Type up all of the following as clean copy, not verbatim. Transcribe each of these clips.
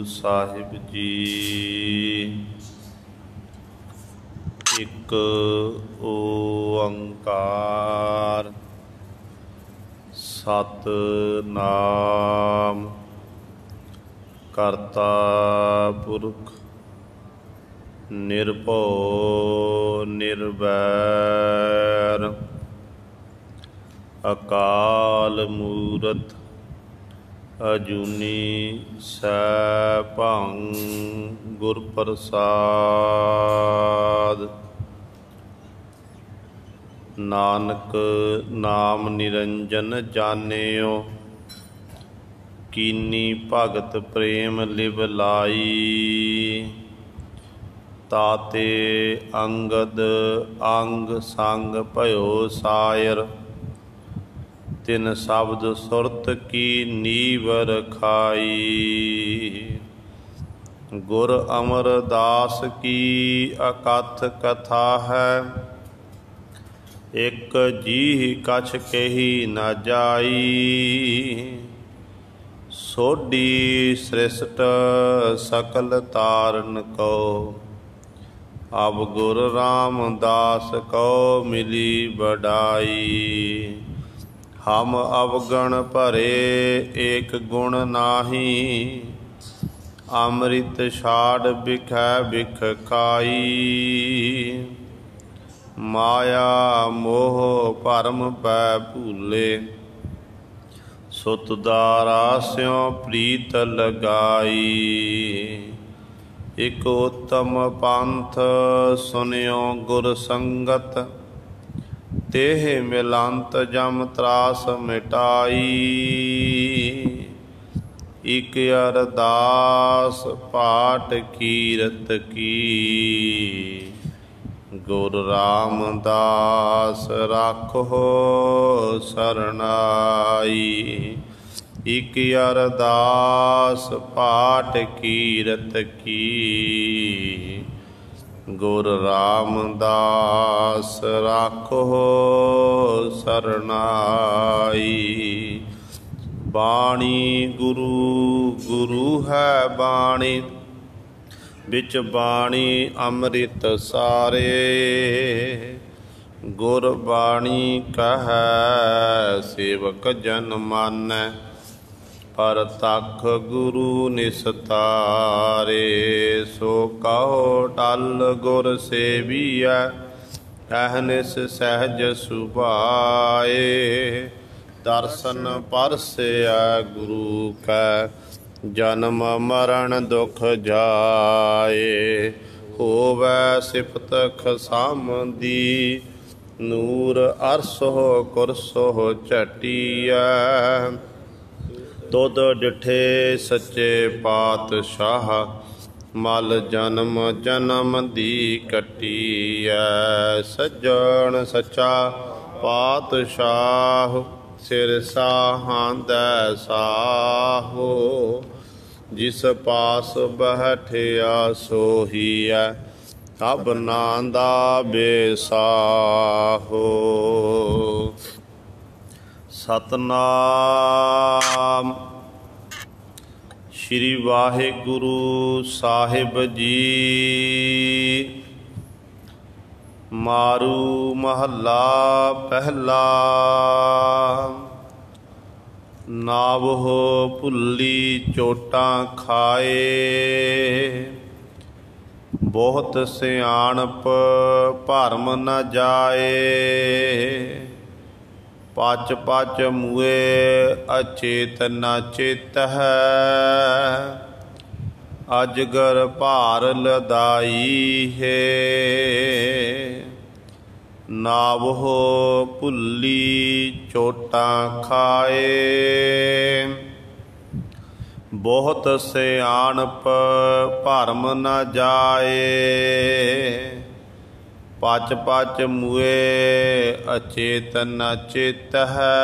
साहिब जी। एक ओंकार सतनाम करता पुरख निर्भौ निर्वैर अकाल मूरत अजूनी सैभं गुर प्रसाद। नानक नाम निरंजन जानियो कीनी भगत प्रेम लिव लाई। ताते अंगद अंग संग भयो सायर तिन शब्द सुरत की नीव रखाई। गुर अमरदास की अकथ कथा है एक जी कछ कही न जाई। सोडी सृष्ट सकल तारन को अब गुर रामदास को मिली बढ़ाई। हम अवगण भरे एक गुण नाही अमृत छाड़ बिखै बिख खाई। माया मोह भरम पै भूले सुत दारा स्यों प्रीत लगाई। एक उत्तम पंथ सुनियो गुर संगत तेह मिलंत जम त्रास मिटाई। इक अरदास पाठ कीरत की गुर रामदास राखो सरनाई। इक अरदास पाठ कीरत की गुर रामदास राखो सरनाई। बाणी गुरु गुरु है बाणी बिच बाणी अमृत सारे। गुर बाणी कहै सेवक जन मानै पर तख गुरु निस्तारे। सो कहो टल गुर सेविया अहनिस सहज सुभाए। दर्शन परसया गुरु कै जन्म मरण दुख जाए। होवै सिफत खसामदी नूर अरसो कुरसो झटिया। तुद डिठे सच्चे पातशाह मल जन्म जन्म दी कटिया। सज्जन सच्चा पातशाह सिर साहांदै साहो। जिस पास बैठिया सोहिया अब नांदा बेसाहो। सतनाम श्री वाहिगुरु साहिब जी। मारू महला पहला नावहो भुल्ली चोटां खाए। बहुत सियाणप भरम न जाए। पच पच मुए अचेत न चेत है। अजगर भार लदाई है। नावहो भुल्ली चोटां खाए। बहुत सियाणप भरम न जाए। पच पच मुए अचेत न चेत है।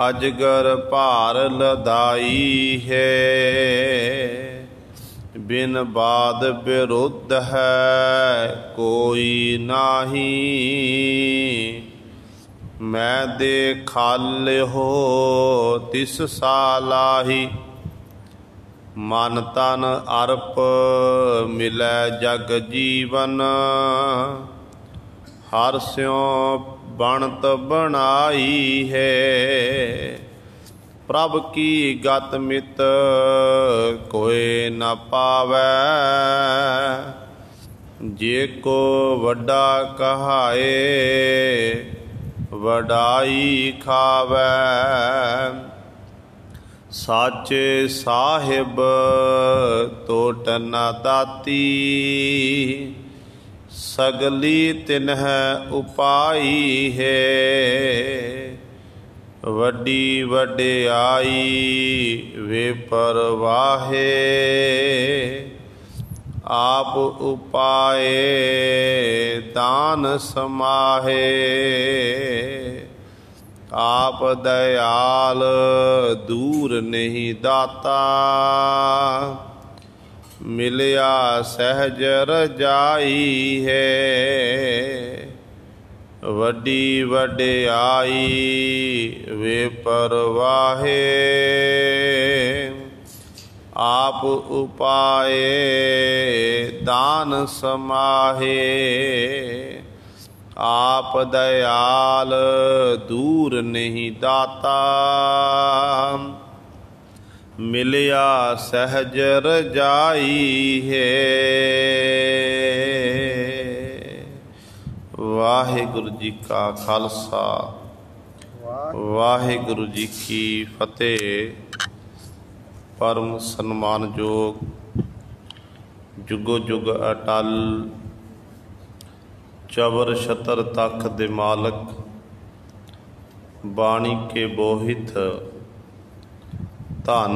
अजगर भार लदाई है। बिन बाद विरुद्ध है कोई नाही। मैं दे खाल हो तिस सालाही मन तन अर्प मिलै जग जीवन। हर स्यों बनत बनाई है। प्रभ की गत मित कोई न पावै। जे को वड्डा कहाए वडाई खावै। साचे साहिब तोट न दाती। सगली तिन्ह उपाई है। वड्डी वड्याई वे परवाहे। आप उपाए दान समाहे। आप दयाल दूर नहीं दाता। मिलिया सहज रजाई है। वड्डी वड्याई वे परवाहे। आप उपाए दान समाहे। आप दयाल दूर नहीं दाता। मिलिया सहज रजाई है। वाहिगुरु जी का खालसा वाहिगुरु जी की फतेह। परम सन्मानयोग जुगो जुग अटल चबर छतर तख दे मालक बाणी के बोहित धन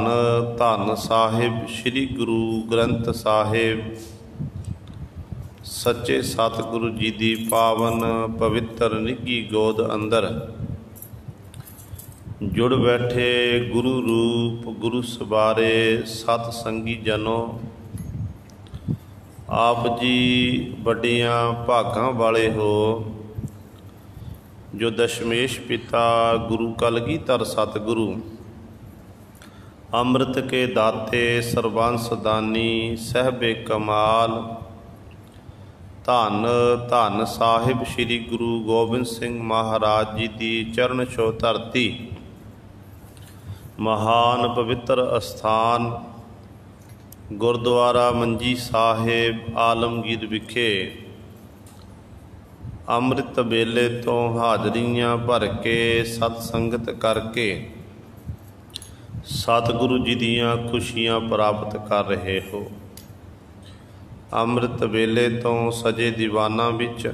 धन साहिब श्री गुरु ग्रंथ साहिब सच्चे सतगुरु जी दी पावन पवित्र निगी गोद अंदर जुड़ बैठे गुरु रूप गुरु सबारे सत संगी जनों। आप जी बड़ियां भागां वाले हो जो दशमेश पिता गुरु कलगीधर सतगुरु अमृत के दाते सर्वंस दानी सहबे कमाल धन धन साहिब श्री गुरु गोबिंद सिंह महाराज जी दी चरण छो धरती महान पवित्र अस्थान गुरुद्वारा मंजी साहिब आलमगीर विखे अमृत वेले तो हाजरियां भर के सतसंगत करके सतगुरु जी दियां खुशियां प्राप्त कर रहे हो। अमृत वेले तो सजे दीवाना विच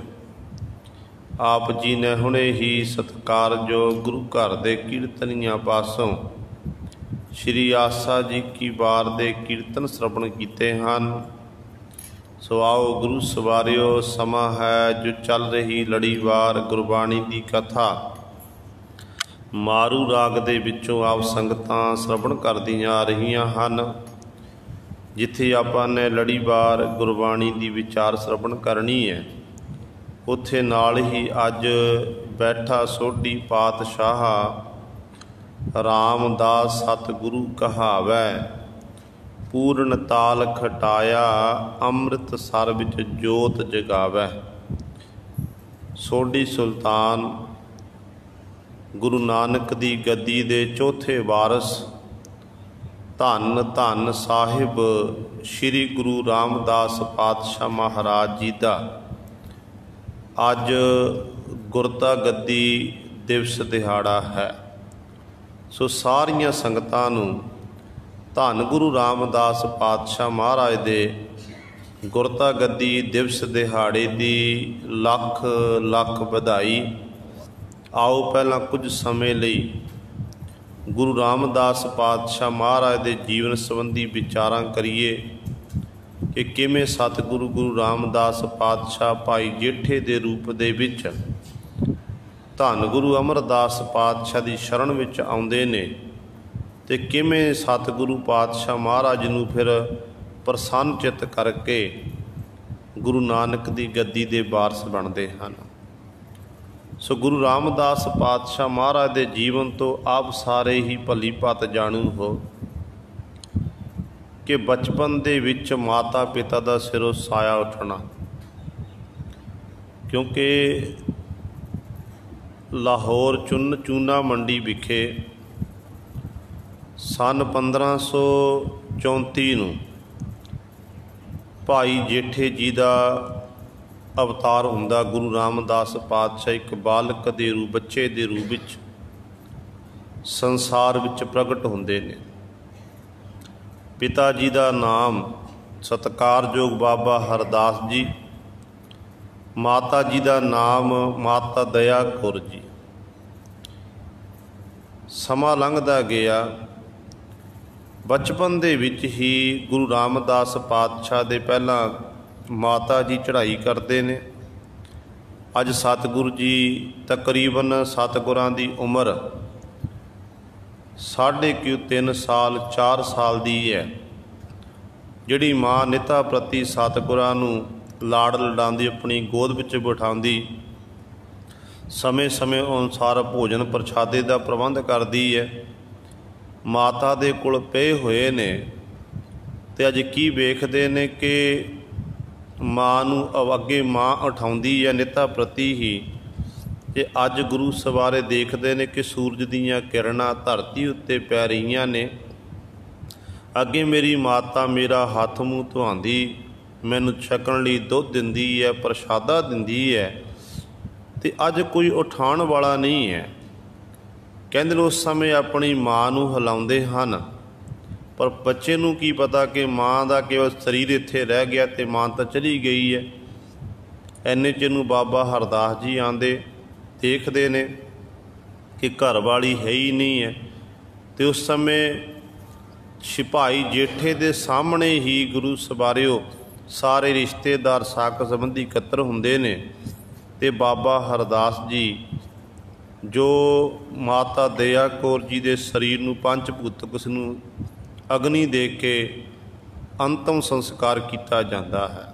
आप जी ने हुणे ही सत्कारयोग गुरु घर दे कीर्तनियां पासों श्री आसा जी की वार दे कीर्तन श्रवण कीते हैं। सो आओ गुरु सवारियो समा है जो चल रही लड़ीवार गुरबाणी की कथा मारू राग दे विचों आप संगतां श्रवण करदियां आ रहीआं हन। जिथे आपां ने लड़ीवार गुरबाणी की विचार श्रवण करनी है उत्थे नाल ही अज बैठा सोढी पातशाह रामदास सतगुरु कहावै। पूर्ण ताल खटाया अमृत सर विच जोत जगावै। सोढी सुल्तान गुरु नानक दी गद्दी दे चौथे वारस धन धन साहिब श्री गुरु रामदास पातशाह महाराज जी दा अज गुरता गद्दी दिवस दिहाड़ा है। सो सारियां संगतां नूं धन गुरु रामदास पातशाह महाराज दे गुरता गद्दी दिवस दिहाड़े दी लख लख बधाई। आओ पहला कुछ समय लई गुरु रामदास पातशाह महाराज दे जीवन संबंधी विचारां करिए कि किवें सतगुरु गुरु रामदास पातशाह भाई जेठे दे रूप दे विच धन गुरु अमरदास पातशाह की शरण विच आउंदे ने ते किवें सतगुरु पातशाह महाराज नूं फिर प्रसन्न चित करके गुरु नानक की गद्दी दे वारस बनते हैं। सो गुरु रामदास पातशाह महाराज के जीवन तो आप सारे ही भली भात जाणू हो। कि बचपन दे विच माता पिता का सिरों साया उठना, क्योंकि लाहौर चूना मंडी विखे सन 1534 नूं भाई जेठे जी का अवतार हुंदा। गुरु रामदास पातशाह एक बालक दे रूप, बच्चे दे रूप विच संसार विच प्रगट हुंदे ने। पिता जी का नाम सत्कारयोग बाबा हरदास जी, माता जी का नाम माता दया कौर जी। समा लंघदा गया, बचपन दे विच ही गुरु रामदास पातशाह दे पहला माता जी चढ़ाई करते ने। अज सतगुरु जी तकरीबन सतगुरां दी उम्र 3.5 साल 4 साल दी है। जिहड़ी माँ निता प्रति सतगुरां नूं लाड़ लडांदी, अपनी गोद विच बिठांदी, समय समय अनुसार भोजन प्रशादे का प्रबंध करती है। माता दे कोल पए होए ने ते अज की वेखदे ने कि माँ नूं अगे माँ उठाउंदी है निता प्रति ही। ते अज गुरु सवारे देखते हैं कि सूरज दीयां किरणां धरती उत्ते पै रहीआं ने। अगे मेरी माता मेरा हथ मूँह धुआंदी, मैनूं छकण लई दुध दिंदी है, प्रशादा दिंदी है, ते अज कोई उठाण वाला नहीं है। कहंदे ने उस समय अपनी माँ नूं हिलाउंदे हन, पर बच्चे नूं की पता कि माँ का केवल शरीर इत्थे रह गया ते माँ तो चली गई है। इन्ने चिर नूं बाबा हरदास जी आंदे, देखते ने कि घर वाली है ही नहीं है। तो उस समय सिपाही जेठे दे सामने ही गुरु सवारिओ सारे रिश्तेदार साक संबंधी इकत्र हुंदे ने। ते बाबा हरदास जी जो माता दया कौर जी के शरीर नूं पंचभूतक उसनूं अग्नि दे के अंतिम संस्कार किया जाता है।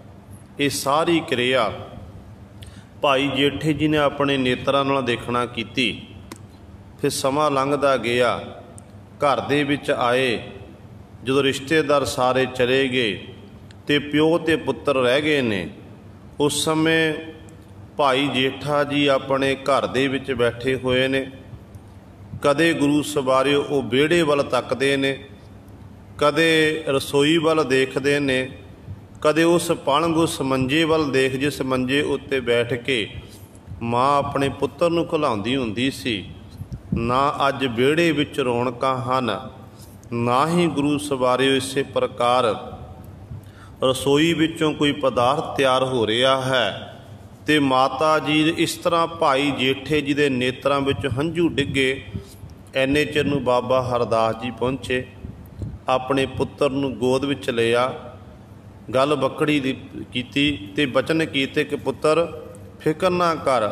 ये सारी क्रिया भाई जेठे जी ने अपने नेत्रां नाल देखना की। फिर समा लंघदा गया, घर दे विच आए, जो रिश्तेदार सारे चले गए तो प्यो ते पुत्र रह गए ने। उस समय भाई जेठा जी अपने घर दे विच बैठे हुए ने। कदे गुरु सवारे वो विहड़े वल तकते ने, कदे रसोई वल देखते ने, कदे उस पलंग उस मंजे वल देख जिस मंजे उत्ते बैठ के माँ अपने पुत्र नूं खिलाउंदी हुंदी सी। ना अज विहड़े विच रौनकां हन, ना ही गुरु सवारे इस प्रकार रसोई विचों कोई पदार्थ तैयार हो रहा है। ते माता जी इस तरह भाई जेठे जी के नेत्रां विच हंझू डिगे। इन्ने चिर नूं बाबा हरदास जी पहुँचे, अपने पुत्र नूं गोद विच लिया, गल बकड़ी कीती ते बचन कीते कि पुत्र फिक्र ना कर,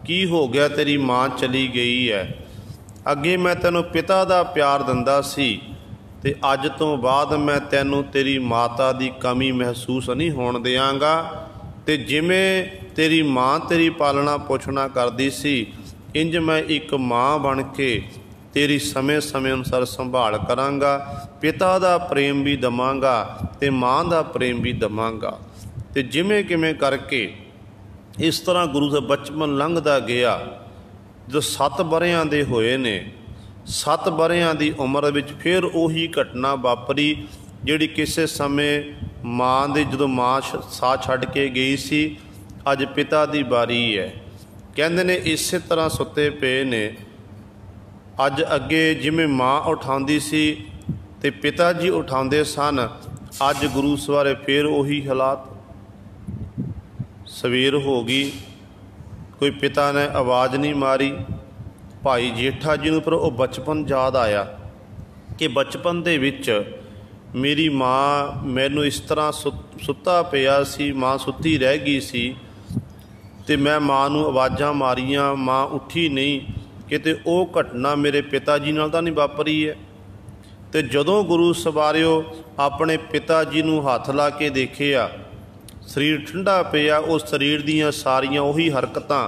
की हो गया, तेरी माँ चली गई है। अगे मैं तैनूं पिता का प्यार दिंदा सी ते अज तो बाद मैं तैनूं तेरी माता की कमी महसूस नहीं होण देवांगा। ते जिमें तेरी माँ तेरी पालना पोषणा करती सी, इंज मैं एक माँ बन के तेरी समय समय अनुसार संभाल करांगा। पिता का प्रेम भी दवांगा ते माँ का प्रेम भी दवांगा। ते जिमें किमें करके इस तरह गुरु का बचपन लंघदा गया। जो 7 वरियां दे होए ने, 7 वरियां दी उम्र विच फिर उही घटना वापरी जिहड़ी किसी समय माँ दे जदों माँ साह छड्ड के गई सी, अज पिता की बारी है। कहंदे ने इस तरह सुते पे ने। अज अगे जिमें माँ उठाउंदी सी ते पिता जी उठाउंदे सन, अज गुरु सवारे फिर उही हालात। सवेर हो गई, कोई पिता ने आवाज़ नहीं मारी। भाई जेठा जी नूं पर वो बचपन याद आया कि बचपन दे विच मेरी माँ मैनू इस तरह सुत्ता पिया सी, माँ सुत्ती रह गई सी ते मैं माँ नूं आवाज़ां मारियां, माँ उठी नहीं। किते वो घटना मेरे पिता जी नाल तां नहीं वापरी है। तो जदों गुरु सवारिओ अपने पिता जी नूं हथ ला के देखिया, शरीर ठंडा पिया, उस शरीर दीयां सारियां उही हरकतां।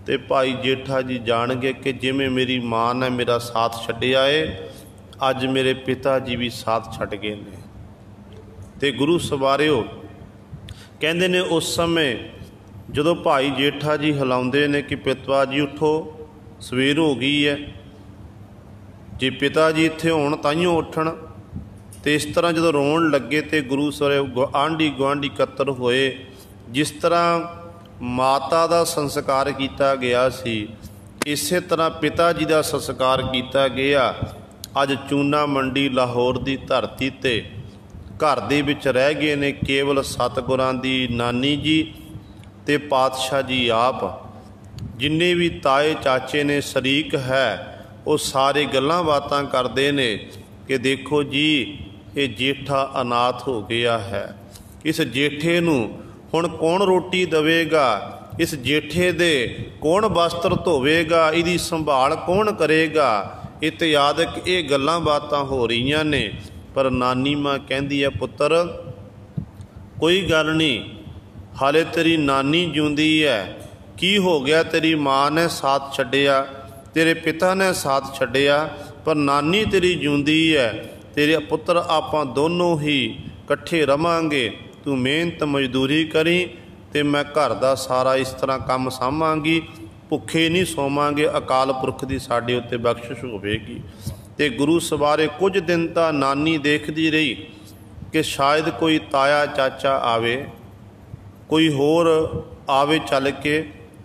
ते भाई जेठा जी जान गए कि जिमें मेरी माँ ने मेरा साथ छड्डिया है, अज मेरे पिता जी भी साथ छड्ड गए ने। ਤੇ ਗੁਰੂ ਸਵਾਰਿਓ ਕਹਿੰਦੇ ਨੇ ਉਸ ਸਮੇਂ ਜਦੋਂ ਭਾਈ ਜੇਠਾ ਜੀ ਹਿਲਾਉਂਦੇ ਨੇ ਕਿ ਪਿਤਵਾ ਜੀ ਉੱਠੋ, ਸਵੇਰ ਹੋ ਗਈ ਹੈ। ਜੇ ਪਿਤਾ ਜੀ ਇੱਥੇ ਹੋਣ ਤਾਈਓ ਉੱਠਣ। ਤੇ ਇਸ ਤਰ੍ਹਾਂ ਜਦੋਂ ਰੋਣ ਲੱਗੇ ਤੇ ਗੁਰੂ ਸਵਾਰੇ ਆਂਢੀ ਗੁਆਂਢੀ ਇਕੱਤਰ ਹੋਏ। ਜਿਸ ਤਰ੍ਹਾਂ ਮਾਤਾ ਦਾ ਸੰਸਕਾਰ ਕੀਤਾ ਗਿਆ ਸੀ, ਇਸੇ ਤਰ੍ਹਾਂ ਪਿਤਾ ਜੀ ਦਾ ਸੰਸਕਾਰ ਕੀਤਾ ਗਿਆ। ਅੱਜ ਚੂਨਾ ਮੰਡੀ ਲਾਹੌਰ ਦੀ ਧਰਤੀ 'ਤੇ ਘਰ ਦੇ ਵਿੱਚ ਰਹਿ ਗਏ ਨੇ ਕੇਵਲ ਸਤਿਗੁਰਾਂ ਦੀ ਨਾਨੀ ਜੀ ਤੇ ਪਾਤਸ਼ਾਹ ਜੀ ਆਪ। ਜਿੰਨੇ ਵੀ ਤਾਏ ਚਾਚੇ ਨੇ ਸ਼ਰੀਕ ਹੈ, ਉਹ ਸਾਰੇ ਗੱਲਾਂ ਬਾਤਾਂ ਕਰਦੇ ਨੇ ਕਿ ਦੇਖੋ ਜੀ ਇਹ ਜੇਠਾ ਅਨਾਥ ਹੋ ਗਿਆ ਹੈ। ਇਸ ਜੇਠੇ ਨੂੰ ਹੁਣ ਕੌਣ ਰੋਟੀ ਦੇਵੇਗਾ? ਇਸ ਜੇਠੇ ਦੇ ਕੌਣ ਵਸਤਰ ਧੋਵੇਗਾ? ਇਹਦੀ ਸੰਭਾਲ ਕੌਣ ਕਰੇਗਾ? ਇਤਿਆਦਿਕ ਇਹ ਗੱਲਾਂ ਬਾਤਾਂ ਹੋ ਰਹੀਆਂ ਨੇ। ਪਰ ਨਾਨੀ ਮਾਂ ਕਹਿੰਦੀ ਹੈ, ਪੁੱਤਰ ਕੋਈ ਗੱਲ ਨਹੀਂ, ਹਾਲੇ ਤੇਰੀ ਨਾਨੀ ਜਿਉਂਦੀ ਹੈ। ਕੀ ਹੋ ਗਿਆ? ਤੇਰੀ ਮਾਂ ਨੇ ਸਾਥ ਛੱਡਿਆ, ਤੇਰੇ ਪਿਤਾ ਨੇ ਸਾਥ ਛੱਡਿਆ, ਪਰ ਨਾਨੀ ਤੇਰੀ ਜਿਉਂਦੀ ਹੈ। ਤੇਰੇ ਪੁੱਤਰ ਆਪਾਂ ਦੋਨੋਂ ਹੀ ਇਕੱਠੇ ਰਵਾਂਗੇ। ਤੂੰ ਮਿਹਨਤ ਮਜ਼ਦੂਰੀ ਕਰੀ ਅਤੇ ਮੈਂ ਘਰ ਦਾ ਸਾਰਾ ਇਸ ਤਰ੍ਹਾਂ ਕੰਮ ਸਾਂਭਾਂਗੀ। ਭੁੱਖੇ ਨਹੀਂ ਸੋਵਾਂਗੇ। ਅਕਾਲ ਪੁਰਖ ਦੀ ਸਾਡੇ ਉੱਤੇ ਬਖਸ਼ਿਸ਼ ਹੋਵੇਗੀ। ਅਤੇ ਗੁਰੂ ਸਵਾਰੇ ਕੁਝ ਦਿਨ ਤਾਂ ਨਾਨੀ ਦੇਖਦੀ ਰਹੀ ਕਿ ਸ਼ਾਇਦ ਕੋਈ ਤਾਇਆ ਚਾਚਾ ਆਵੇ, ਕੋਈ ਹੋਰ ਆਵੇ ਚੱਲ ਕੇ,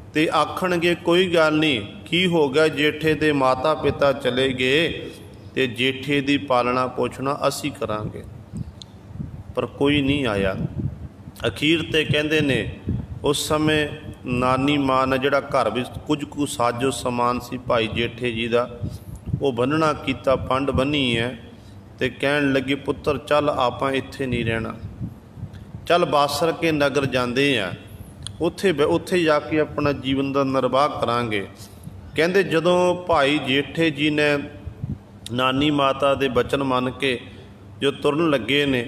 ਅਤੇ ਆਖਣਗੇ ਕੋਈ ਗੱਲ ਨਹੀਂ, ਕੀ ਹੋ ਗਿਆ? ਜੇਠੇ ਦੇ ਮਾਤਾ ਪਿਤਾ ਚਲੇ ਗਏ ਅਤੇ ਜੇਠੇ ਦੀ ਪਾਲਣਾ ਪੋਸ਼ਣਾ ਅਸੀਂ ਕਰਾਂਗੇ। ਪਰ ਕੋਈ ਨਹੀਂ ਆਇਆ। ਅਖੀਰ 'ਤੇ ਕਹਿੰਦੇ ਨੇ ਉਸ ਸਮੇਂ ਨਾਨੀ ਮਾਂ ਨੇ ਜਿਹੜਾ ਘਰ ਵਿੱਚ ਕੁਝ ਕੁ ਸਾਜੋ ਸਮਾਨ ਸੀ ਭਾਈ ਜੇਠੇ ਜੀ ਦਾ, ਉਹ ਬੰਨਣਾ ਕੀਤਾ, ਪੰਡ ਬੰਨੀ ਹੈ। ਅਤੇ ਕਹਿਣ ਲੱਗੀ, ਪੁੱਤਰ ਚੱਲ ਆਪਾਂ ਇੱਥੇ ਨਹੀਂ ਰਹਿਣਾ, ਚੱਲ ਬਾਸਰ ਕੇ ਨਗਰ ਜਾਂਦੇ ਆ, ਉੱਥੇ ਜਾ ਕੇ ਆਪਣਾ ਜੀਵਨ ਦਾ ਨਿਰਵਾਹ ਕਰਾਂਗੇ। ਕਹਿੰਦੇ ਜਦੋਂ ਭਾਈ ਜੇਠੇ ਜੀ ਨੇ ਨਾਨੀ ਮਾਤਾ ਦੇ ਬਚਨ ਮੰਨ ਕੇ ਜੋ ਤੁਰਨ ਲੱਗੇ ਨੇ,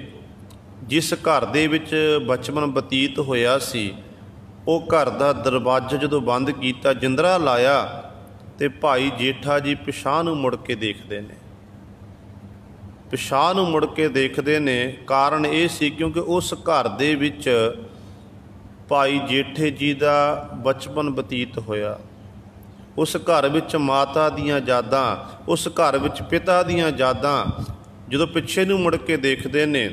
ਜਿਸ ਘਰ ਦੇ ਵਿੱਚ ਬਚਪਨ ਬਤੀਤ ਹੋਇਆ ਸੀ, ਉਹ ਘਰ ਦਾ ਦਰਵਾਜ਼ਾ ਜਦੋਂ ਬੰਦ ਕੀਤਾ, ਜਿੰਦਰਾ ਲਾਇਆ, ਅਤੇ ਭਾਈ ਜੇਠਾ ਜੀ ਪਿਛਾਂਹ ਨੂੰ ਮੁੜ ਕੇ ਦੇਖਦੇ ਨੇ। ਪਿਛਾਂਹ ਨੂੰ ਮੁੜ ਕੇ ਦੇਖਦੇ ਨੇ, ਕਾਰਨ ਇਹ ਸੀ ਕਿਉਂਕਿ ਉਸ ਘਰ ਦੇ ਵਿੱਚ ਭਾਈ ਜੇਠੇ ਜੀ ਦਾ ਬਚਪਨ ਬਤੀਤ ਹੋਇਆ। ਉਸ ਘਰ ਵਿੱਚ ਮਾਤਾ ਦੀਆਂ ਯਾਦਾਂ, ਉਸ ਘਰ ਵਿੱਚ ਪਿਤਾ ਦੀਆਂ ਯਾਦਾਂ। ਜਦੋਂ ਪਿੱਛੇ ਨੂੰ ਮੁੜ ਕੇ ਦੇਖਦੇ ਨੇ,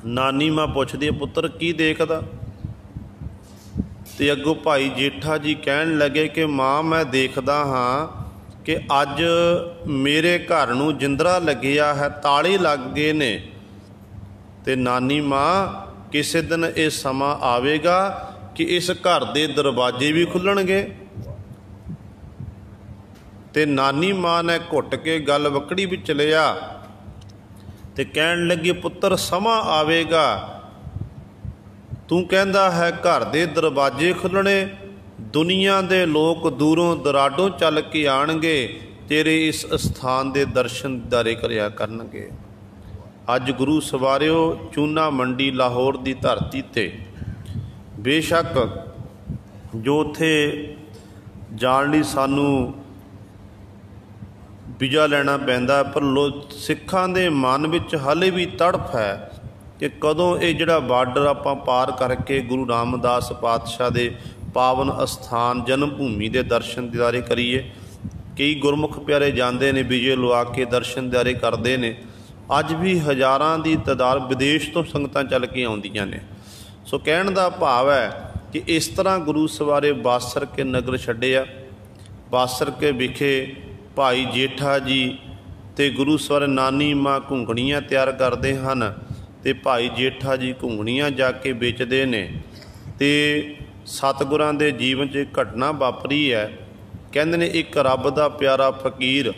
ਨਾਨੀ ਮਾਂ ਪੁੱਛਦੀ ਹੈ, ਪੁੱਤਰ ਕੀ ਦੇਖਦਾ? ਅਤੇ ਅੱਗੋਂ ਭਾਈ ਜੇਠਾ ਜੀ ਕਹਿਣ ਲੱਗੇ ਕਿ ਮਾਂ ਮੈਂ ਦੇਖਦਾ ਹਾਂ ਕਿ ਅੱਜ ਮੇਰੇ ਘਰ ਨੂੰ ਜਿੰਦਰਾ ਲੱਗਿਆ ਹੈ, ਤਾਲੇ ਲੱਗ ਗਏ ਨੇ। ਅਤੇ ਨਾਨੀ ਮਾਂ ਕਿਸੇ ਦਿਨ ਇਹ ਸਮਾਂ ਆਵੇਗਾ ਕਿ ਇਸ ਘਰ ਦੇ ਦਰਵਾਜ਼ੇ ਵੀ ਖੁੱਲ੍ਹਣਗੇ। ਅਤੇ ਨਾਨੀ ਮਾਂ ਨੇ ਘੁੱਟ ਕੇ ਗੱਲ ਵੱਕੜੀ ਵਿੱਚ ਲਿਆ ਅਤੇ ਕਹਿਣ ਲੱਗੀ, ਪੁੱਤਰ ਸਮਾਂ ਆਵੇਗਾ, ਤੂੰ ਕਹਿੰਦਾ ਹੈ ਘਰ ਦੇ ਦਰਵਾਜ਼ੇ ਖੁੱਲ੍ਹਣੇ, ਦੁਨੀਆ ਦੇ ਲੋਕ ਦੂਰੋਂ ਦਰਾਡੋਂ ਚੱਲ ਕੇ ਆਉਣਗੇ, ਤੇਰੇ ਇਸ ਅਸਥਾਨ ਦੇ ਦਰਸ਼ਨ ਦੀਦਾਰੇ ਕਰਿਆ ਕਰਨਗੇ। ਅੱਜ ਗੁਰੂ ਸਵਾਰਿਓ ਚੂਨਾ ਮੰਡੀ ਲਾਹੌਰ ਦੀ ਧਰਤੀ 'ਤੇ ਬੇਸ਼ੱਕ ਜੋ ਉੱਥੇ ਜਾਣ ਲਈ ਸਾਨੂੰ ਵੀਜ਼ਾ ਲੈਣਾ ਪੈਂਦਾ, ਪਰ ਸਿੱਖਾਂ ਦੇ ਮਨ ਵਿੱਚ ਹਾਲੇ ਵੀ ਤੜਫ ਹੈ ਕਿ ਕਦੋਂ ਇਹ ਜਿਹੜਾ ਬਾਰਡਰ ਆਪਾਂ ਪਾਰ ਕਰਕੇ ਗੁਰੂ ਰਾਮਦਾਸ ਪਾਤਸ਼ਾਹ ਦੇ ਪਾਵਨ ਅਸਥਾਨ ਜਨਮ ਭੂਮੀ ਦੇ ਦਰਸ਼ਨ ਦੀਦਾਰੇ ਕਰੀਏ। ਕਈ ਗੁਰਮੁਖ ਪਿਆਰੇ ਜਾਂਦੇ ਨੇ, ਵੀਜ਼ੇ ਲਵਾ ਕੇ ਦਰਸ਼ਨ ਦੀਦਾਰੇ ਕਰਦੇ ਨੇ। ਅੱਜ ਵੀ ਹਜ਼ਾਰਾਂ ਦੀ ਤਾਦਾਦ ਵਿਦੇਸ਼ ਤੋਂ ਸੰਗਤਾਂ ਚੱਲ ਕੇ ਆਉਂਦੀਆਂ ਨੇ। ਸੋ ਕਹਿਣ ਦਾ ਭਾਵ ਹੈ ਕਿ ਇਸ ਤਰ੍ਹਾਂ ਗੁਰੂ ਸਵਾਰੇ ਬਾਸਰ ਕੇ ਨਗਰ ਛੱਡਿਆ। ਬਾਸਰ ਕੇ ਵਿਖੇ ਭਾਈ ਜੇਠਾ ਜੀ ਅਤੇ ਗੁਰੂ ਸਵਾਰੇ ਨਾਨੀ ਮਾਂ ਘੁੰਗਣੀਆਂ ਤਿਆਰ ਕਰਦੇ ਹਨ, ਅਤੇ ਭਾਈ ਜੇਠਾ ਜੀ ਘੁੰਗਣੀਆਂ ਜਾ ਕੇ ਵੇਚਦੇ ਨੇ। ਅਤੇ ਸਤਿਗੁਰਾਂ ਦੇ ਜੀਵਨ 'ਚ ਘਟਨਾ ਵਾਪਰੀ ਹੈ। ਕਹਿੰਦੇ ਨੇ ਇੱਕ ਰੱਬ ਦਾ ਪਿਆਰਾ ਫਕੀਰ,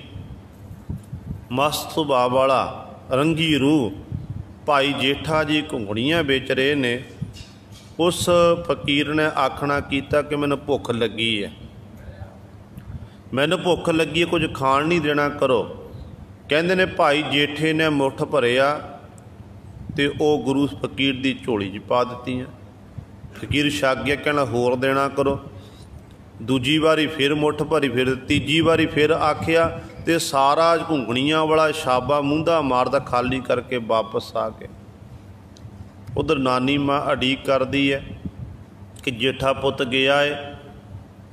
ਮਸਤ ਸੁਭਾਅ ਵਾਲਾ, ਰੰਗੀ ਰੂਹ ਭਾਈ ਜੇਠਾ ਜੀ ਘੁੰਗਣੀਆਂ ਵੇਚ ਰਹੇ ਨੇ। ਉਸ ਫਕੀਰ ਨੇ ਆਖਣਾ ਕੀਤਾ ਕਿ ਮੈਨੂੰ ਭੁੱਖ ਲੱਗੀ ਹੈ, ਮੈਨੂੰ ਭੁੱਖ ਲੱਗੀ ਹੈ, ਕੁਝ ਖਾਣ ਨਹੀਂ ਦੇਣਾ ਕਰੋ। ਕਹਿੰਦੇ ਨੇ ਭਾਈ ਜੇਠੇ ਨੇ ਮੁੱਠ ਭਰਿਆ ਅਤੇ ਉਹ ਗੁਰੂ ਫਕੀਰ ਦੀ ਝੋਲੀ 'ਚ ਪਾ ਦਿੱਤੀਆਂ। ਫਕੀਰ ਛੱਕ ਗਿਆ, ਕਹਿਣਾ ਹੋਰ ਦੇਣਾ ਕਰੋ। ਦੂਜੀ ਵਾਰੀ ਫਿਰ ਮੁੱਠ ਭਰੀ, ਫਿਰ ਤੀਜੀ ਵਾਰੀ ਫਿਰ ਆਖਿਆ, ਅਤੇ ਸਾਰਾ ਘੁੰਗਣੀਆਂ ਵਾਲਾ ਛਾਬਾ ਮੂੰਹਦਾ ਮਾਰਦਾ ਖਾਲੀ ਕਰਕੇ ਵਾਪਸ ਆ ਕੇ उधर नानी माँ अड़ीक करदी है कि जेठा पुत गया है,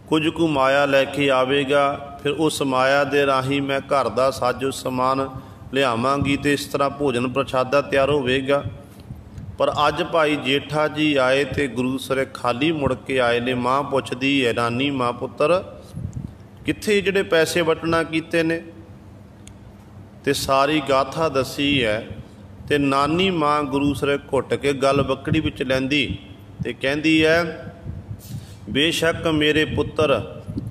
कुछ कु माया लैके आवेगा, फिर उस माया दे राही मैं घर का साजो समान लियावांगी तो इस तरह भोजन प्रशादा तैयार होवेगा। पर अज भाई जेठा जी आए तो गुरु सरे खाली मुड़ के आए ने। माँ पुछदी है, नानी माँ पुत्र कित्थे जिहड़े पैसे वटना कीते ने, ते सारी गाथा दसी है। ते नानी माँ गुरु सरे घुट के गल बकड़ी विच लैंदी ते कहंदी है, बेशक मेरे पुत्र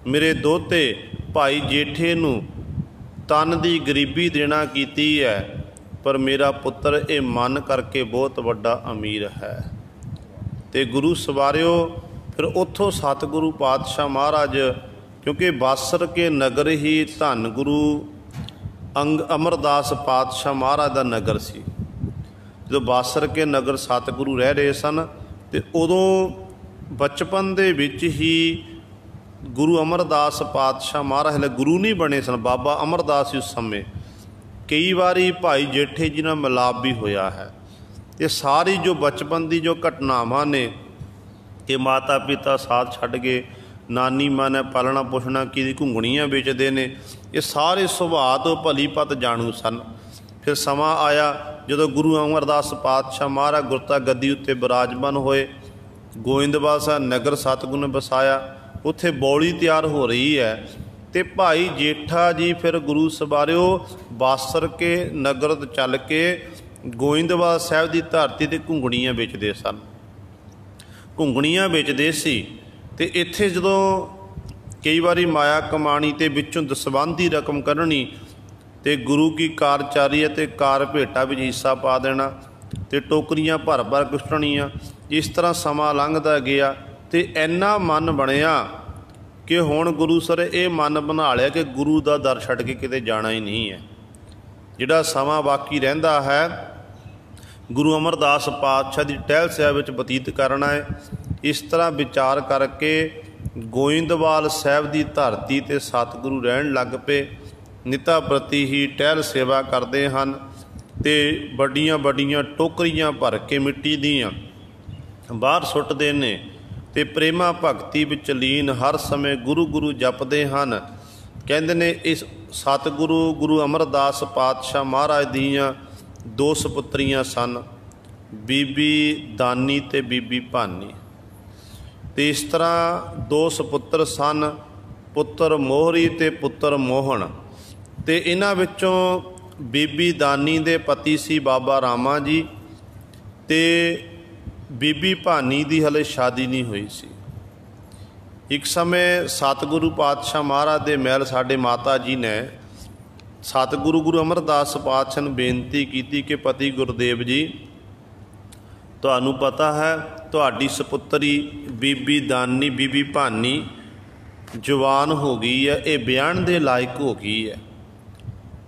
मेरे दोते भाई जेठे नूं तन की गरीबी देना कीती है, पर मेरा पुत्र ये मन करके बहुत वड्डा अमीर है। ते गुरु सवारियो फिर उत्थों सतगुरु पातशाह महाराज, क्योंकि बासर के नगर ही धन गुरु अमरदास पातशाह महाराज का नगर सी। जो बासर के नगर सतगुरु रह रहे सन, तो उदों बचपन दे विच ही गुरु अमरदास पातशाह महाराज हले गुरु नहीं बने सन, बाबा अमरदास उस समय कई बारी भाई जेठे जी नाल मिलाप भी होया है। ये सारी जो बचपन की जो घटनावां ने कि माता पिता साथ छड्ड गए, नानी माँ ने पालना पोषणा की, घुंगणियां बेचते ने, ये सारे सुभाअ तो भली पत जाणू सन। फिर समा आया जो गुरु अमरदास पातशाह महाराज गुरता गद्दी उत्ते विराजमान होए, गोइंदवाल साहब नगर सतगुरु ने बसाया, उत्थे बौली तैयार हो रही है। तो भाई जेठा जी फिर गुरु सवारियो बासर के नगर चल के गोइंदवाल साहब की धरती ते घुंगणियां बेचते सन, घुंगणियां बेचते सी। ते इत्थे जदों कई बारी माया कमाणी ते विचों दसबंधी रकम कढ़नी, ते गुरु की कार चारी है ते कार भेटा विच हिस्सा पा देना, ते टोकरियां भर भर कुछड़नियां। इस तरह समा लंघदा गया ते इन्ना मन बनिया कि हुण गुरु सर ये मन बना लिया कि गुरु का दर छड्ड के किते जाना ही नहीं है। जिहड़ा समा बाकी रहिंदा है गुरु अमरदास पातशाह की टहल साहिब विच बतीत करना है। इस तरह विचार करके गोइंदवाल साहब की धरती ते सतगुरु रहन लग पे, निता प्रति ही टहल सेवा करते हैं, ते बड़ियां बड़ियां टोकरियां भर के मिट्टी दियां बाहर सुटदे ने, ते प्रेमा भगती विच लीन हर समय गुरु गुरु जपदे हन। कहंदे ने इस सतगुरु गुरु अमरदास पातशाह महाराज दियां दो सपुत्रियां सन, बीबी दानी ते बीबी भानी। ते इस तरह दो सपुत्र सन, पुत्र मोहरी ते पुत्र मोहन। ते इन्हां विचों बीबी दानी दे पति सी बाबा रामा जी, ते बीबी भानी की हले शादी नहीं हुई सी। एक समय सतगुरु पातशाह महाराज दे महल साडे माता जी ने सतगुरु गुरु अमरदास पातशाह ने बेनती की कि पति गुरुदेव जी, तुहानू पता है तुहाडी सपुत्री बीबी दानी बीबी भानी जवान हो गई है, ये ब्याहण दे लायक हो गई है,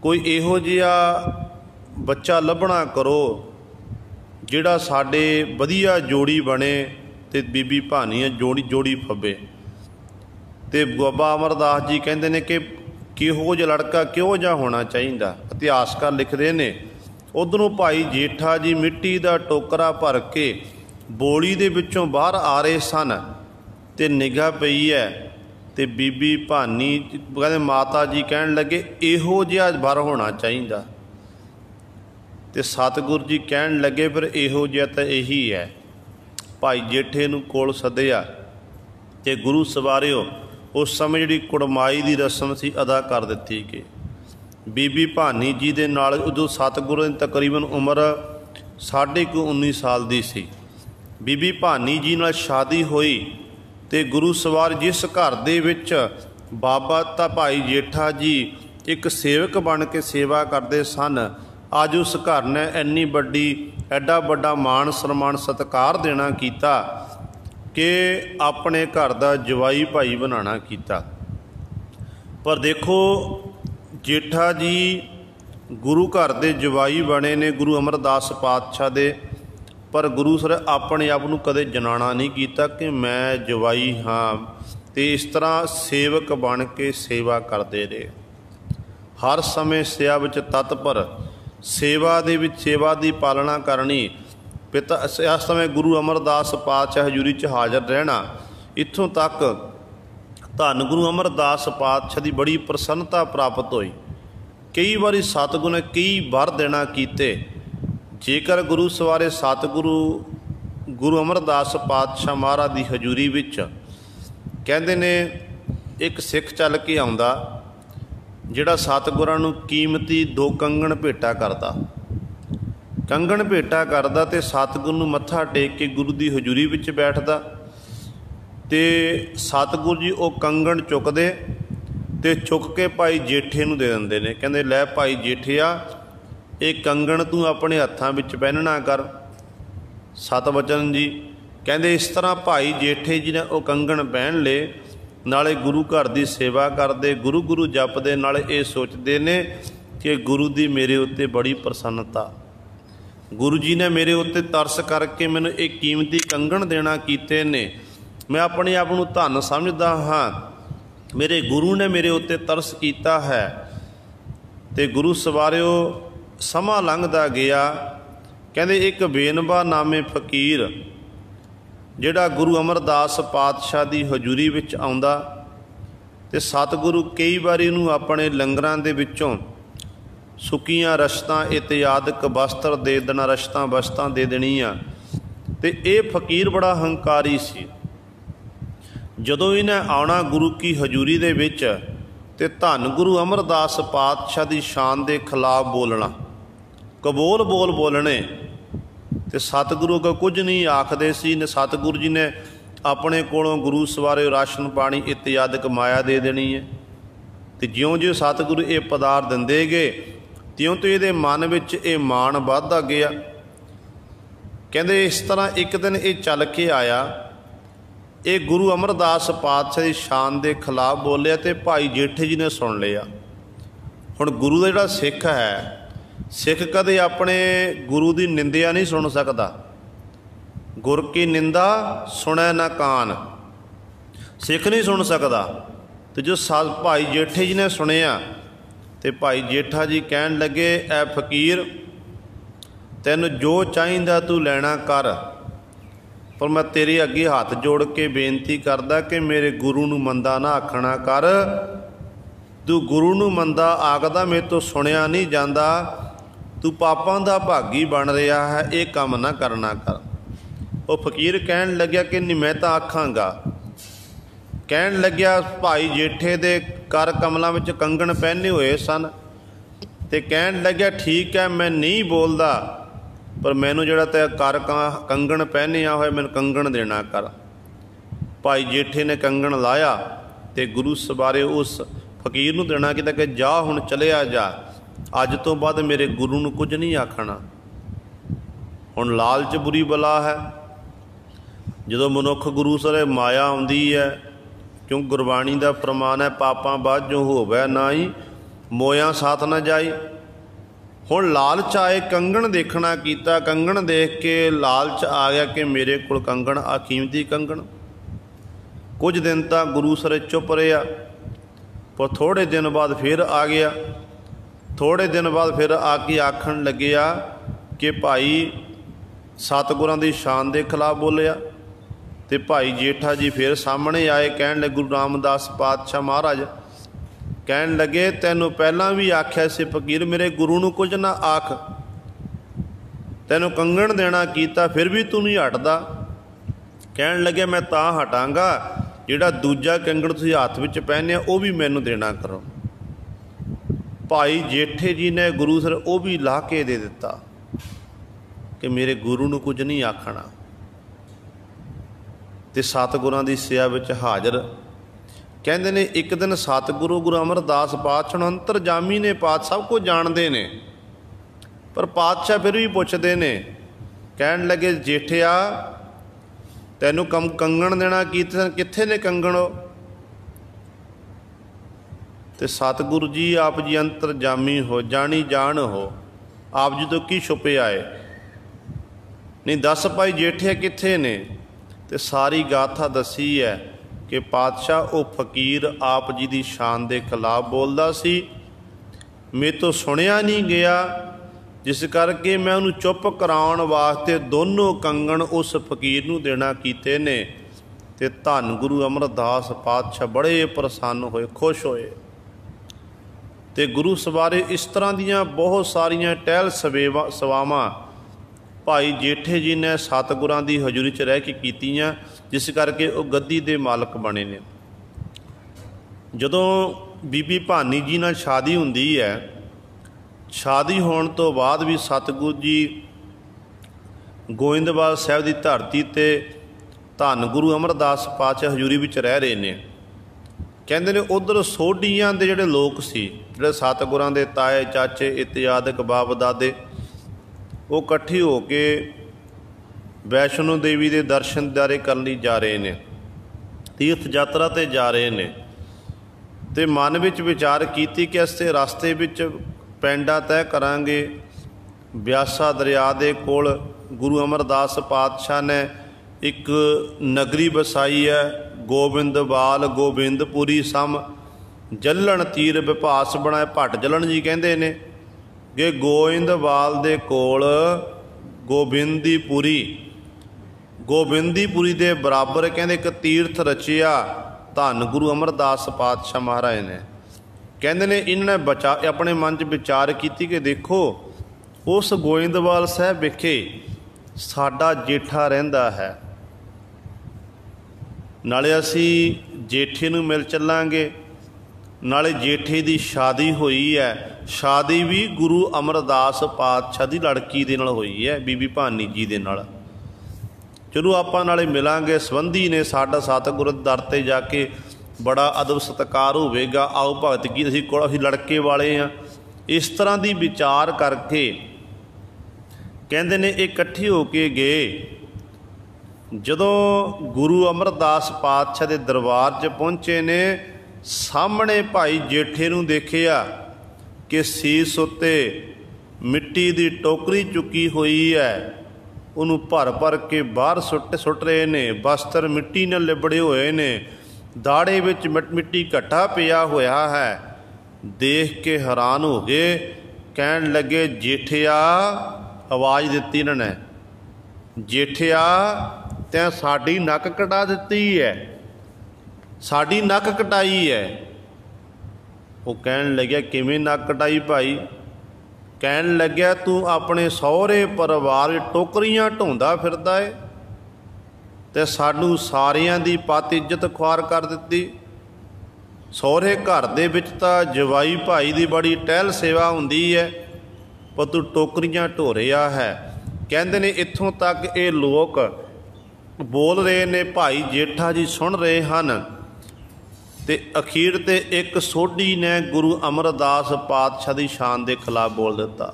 कोई इहो जिहा बच्चा लभना करो जिहड़ा साडे वधिया जोड़ी बने ते बीबी भानी जोड़ी जोड़ी फबे। ते बाबा अमरदास जी कहंदे ने कि किहो जिहा लड़का किहो जिहा होना चाहिए, इतिहासकार लिखते ने। उधरों भाई जेठा जी मिट्टी का टोकरा भर के बोली दे विचों बाहर आ रहे सन, ते निगाह पई है, ते बीबी भानी कहते माता जी कहन लगे इहो जिहा वर होना चाहिए। तो सतगुरु जी कहन लगे फिर इहो जिहा तो यही है। भाई जेठे नूं कोल सद्दिया ते गुरु सवारियो उस समय जी कुड़माई की रस्म सी अदा कर दी गई। बीबी भानी जी दे नाल उदों सतगुरु की तकरीबन उम्र 19.5 साल की सी। बीबी भानी जी नाल शादी हुई ते गुरु सवार जिस घर दे विच बाबा ता भाई जेठा जी एक सेवक बन के सेवा करते सन, अज उस घर ने इन्नी बड़ी एडा बड़ा मान सन्मान सत्कार देना कीता कि अपने घर का जवाई भाई बनाना कीता। पर देखो जेठा जी गुरु घर के जवाई बने ने गुरु अमरदास पातशाह दे, पर गुरु सर अपने आप को कदे जनाना नहीं किया कि मैं जवाई हाँ। तो इस तरह सेवक बन के सेवा करते रहे, हर समय सेवा विच तत्पर, सेवा दे विच सेवा की पालना करनी। पिता इस समय गुरु अमरदास पातशाह हजूरी च हाज़र रहना। इत्थों तक धन गुरु अमरदास पातशाह की बड़ी प्रसन्नता प्राप्त हुई। कई बारी सतगुरु ने कई वर देना कीते। जेकर गुरु सवारे सतगुरु गुरु अमरदास पातशाह महाराज की हजूरी विच कहते ने एक सिख चल के आउंदा जिहड़ा सतगुरां नूं कीमती 2 कंगण भेटा करदा। कंगण भेटा करदा ते सतगुरु नूं मत्था टेक के गुरु की हजूरी विच बैठदा ते सतगुरु जी वो कंगण चुकदे ते चुक के भाई जेठे नूं दे दिंदे ने। कहंदे लै भाई जेठिया ये कंगण तूं अपने हत्थां विच पहनना कर। सतवचन जी कहंदे इस तरह भाई जेठे जी ने वो कंगण पहन ले, नाले गुरु घर की सेवा करते, गुरु गुरु जपदे, नाले ये सोचते ने कि गुरु की मेरे उत्ते बड़ी प्रसन्नता, गुरु जी ने मेरे उत्ते तरस करके मैनूं एक कीमती कंगण देना कीते ने। मैं अपने आप नूं धन समझदा हाँ, मेरे गुरु ने मेरे उत्ते तरस कीता है। ते गुरु सवारिओ समा लंघदा गया। कहंदे एक बेनवा नामे फकीर जिहड़ा गुरु अमरदास पातशाह की हजूरी विच आउंदा ते सतगुरु कई बारी नूं अपने लंगरां दे विचों सुक्कियां रश्तां इत्यादक वस्त्र दे देना, रश्तां वस्तां दे देणियां। ते इह फकीर बड़ा हंकारी सी। जदों इन्हें आउणा गुरु की हजूरी दे विच ते धन गुरु अमरदास पातशाह की शान के खिलाफ बोलना, कबोल बोल बोलने ते सतगुरु को कुछ नहीं आखदे सी। ने सतगुरु जी ने अपने कोलों गुरु सवारे राशन पानी इत्यादक माया दे देनी है। तो ज्यों ज्यों सतगुरु ये पदार्थ दिंदे गए त्यों तो ये मन विच ये मान वधदा गया। कहंदे इस तरह एक दिन ये चल के आया, ये गुरु अमरदास पातशाह की शान के खिलाफ बोलिया तो भाई जेठे जी ने सुन लिया। हुण गुरु का जिहड़ा सिख है, सिख कदे अपने गुरु की निंदिया नहीं सुन सकता। गुर की निंदा सुनै ना कान, सिख नहीं सुन सकता। तो जो भाई जेठे जी ने सुनिया तो भाई जेठा जी कहन लगे, ऐ फकीर तैनूं जो चाहिदा तू लैना कर, पर मैं तेरे अगे हाथ जोड़ के बेनती करदा कि मेरे गुरु नूं मंदा ना आखना कर। तू गुरु नूं मंदा आखदा मेरे तो सुनिया नहीं जाता, तू पापां दा भागी बन रहा है, ये काम ना करना कर। वो फकीर कहन लग्या कि नहीं मैं तो आखांगा। कहन लग्या भाई जेठे दे कर कमलों में कंगण पहने हुए सन ते कहन लग्या ठीक है मैं नहीं बोलदा, पर मैनू जिहड़ा ते कर कंगण पहनिया होया मैनू कंगण देना कर। भाई जेठे ने कंगण लाया तो गुरु सवारे उस फकीर नूं देना कि जा हुण चलिया जा, अज तो बाद मेरे गुरु नूं कुछ नहीं आखना। हुण लालच बुरी बला है। जदों मनुख गुरु सरे माया आउंदी है, क्यों गुरबाणी का प्रमाण है पापां बाझों होवै नाई, मोया साथ न जाई। हुण लालच आए कंगण देखना कीता, कंगण देख के लालच आ गया कि मेरे कोल कंगण आ कीमती कंगण। कुछ दिन तक गुरु सरे चुप रहा, पर थोड़े दिन बाद फिर आ गया। थोड़े दिन बाद फिर आके आखन लग्या कि भाई सतगुरां दी शान के खिलाफ बोलिया। तो भाई जेठा जी फिर सामने आए, कहन लगे गुरु रामदास पातशाह महाराज कहन लगे तैनू पहला भी आख्या से फकीर मेरे गुरु नूं कुछ ना आख, तैनू कंगण देना कीता फिर भी तू नहीं हटदा। कहन लगे मैं तां हटांगा जिहड़ा दूजा कंगण तुसीं हत्थ विच पहनिया वो भी मैनू देना करो। भाई जेठे जी ने गुरु सर वो भी ला के दे दिता कि मेरे गुरु नूं कुछ नहीं आखना। ते सतगुरां दी सेवा विच हाज़र। कहंदे ने एक दिन सतगुरु गुरु अमरदास पातशाह अंतरजामी ने, पात सब कुछ जानते ने, पर पातशाह फिर भी पुछदे ने। कहन लगे जेठिया तैनू कंगण देना कित्थे ने कंगण? ते सतगुरु जी आप जी अंतरजामी हो, जानी जान हो, आप जी तो की छुपे आए? नहीं दस भाई जेठिया कित्थे ने? ते सारी गाथा दसी है कि पातशाह वो फकीर आप जी की शान के खिलाफ बोलता सी, मेरे तो सुनिया नहीं गया, जिस करके मैं उन्होंने चुप कराउण वास्ते दोनों कंगण उस फकीर नूं देना कीते ने। ते धन गुरु अमरदास पातशाह बड़े प्रसन्न होए, खुश होए। ते गुरु सवारे इस तरह दीयां बहुत सारियां टहल सवावां भाई जेठे जी ने सतगुरां दी हजूरी च रह के कीतियां, जिस करके वो गद्दी दे मालक बने ने। जदों बीबी भानी जी नाल शादी हुंदी है, शादी होने तो बाद भी सतगुरु जी गोइंदवाल साहब की धरती ते धन गुरु अमरदास पातशाह हजूरी विच रह रहे ने। कहंदे ने उधर सोढियां दे जिहड़े लोग सी, जिहड़े सतगुरां दे ताए चाचे इत्यादि बाप दादे, वो इकट्ठे हो के वैष्णो देवी के दर्शन दीदारे करने जा रहे हैं, तीर्थ यात्रा ते जा रहे हैं। तो मन विच विचार कीती कि असीं रस्ते विच पिंडा तय करांगे। ब्यासा दरिया दे कोल गुरु अमरदास पातशाह ने एक नगरी बसाई है, गोबिंदवाल गोबिंदपुरी सम जलन तीर विभास बनाए। भट्ट जलन जी कहते ने कि गोइंदवाल दे कोल गोबिंदीपुरी, गोबिंदीपुरी दे बराबर कहते एक तीर्थ रचिया धन गुरु अमरदास पातशाह महाराज ने। कहते ने इन्होंने बचा अपने मन च विचार की कि देखो उस गोइंदवाल साहब विखे साडा जेठा रहिंदा है, नाले असी जेठे नूं मिल चलांगे, नाले जेठे दी शादी हुई है। शादी भी गुरु अमरदास पातशाह दी लड़की दे नाल हुई है, बीबी भानी जी दे नाल। चलो आपां नाले मिलांगे, संबंधी ने साडा सतगुर दर ते जाके बड़ा अदब सत्कार होवेगा, आओ भगत की असीं लड़के वाले हाँ। इस तरह की विचार करके कहते ने इकट्ठे हो के गए। जदों गुरु अमरदास पातशाह के दरबार च पहुँचे ने, सामने भाई जेठे नूं देखिया कि सीस उत्ते मिट्टी की टोकरी चुकी हुई है, उन्हों भर भर के बाहर सुट रहे ने। वस्त्र मिट्टी नाल लिबड़े हुए ने, दाड़े विच मिट्टी घट्टा पिया होया है। देख के हैरान हो गए, कहन लगे जेठिया, आवाज़ दी इन्होंने, जेठिया तैं साडी नक कटा दी है, साडी नक कटाई है। वो कहन लग्या किवें नक कटाई भाई? कहन लग्या तू अपने सहुरे परिवार टोकरियां ढोंदा फिरदा है ते सानू सारियां दी पत इज्जत खुआर कर दिती। सहुरे घर दे विच तां जवाई भाई दी बड़ी टहल सेवा हुंदी है, पर तू टोकरियां ढो रिहा है। कहंदे ने इत्थों तक ये लोग बोल रहे ने, भाई जेठा जी सुन रहे हैं। ते अखीर ते एक सोढी ने गुरु अमरदास पातशाह की शान के खिलाफ बोल दिता।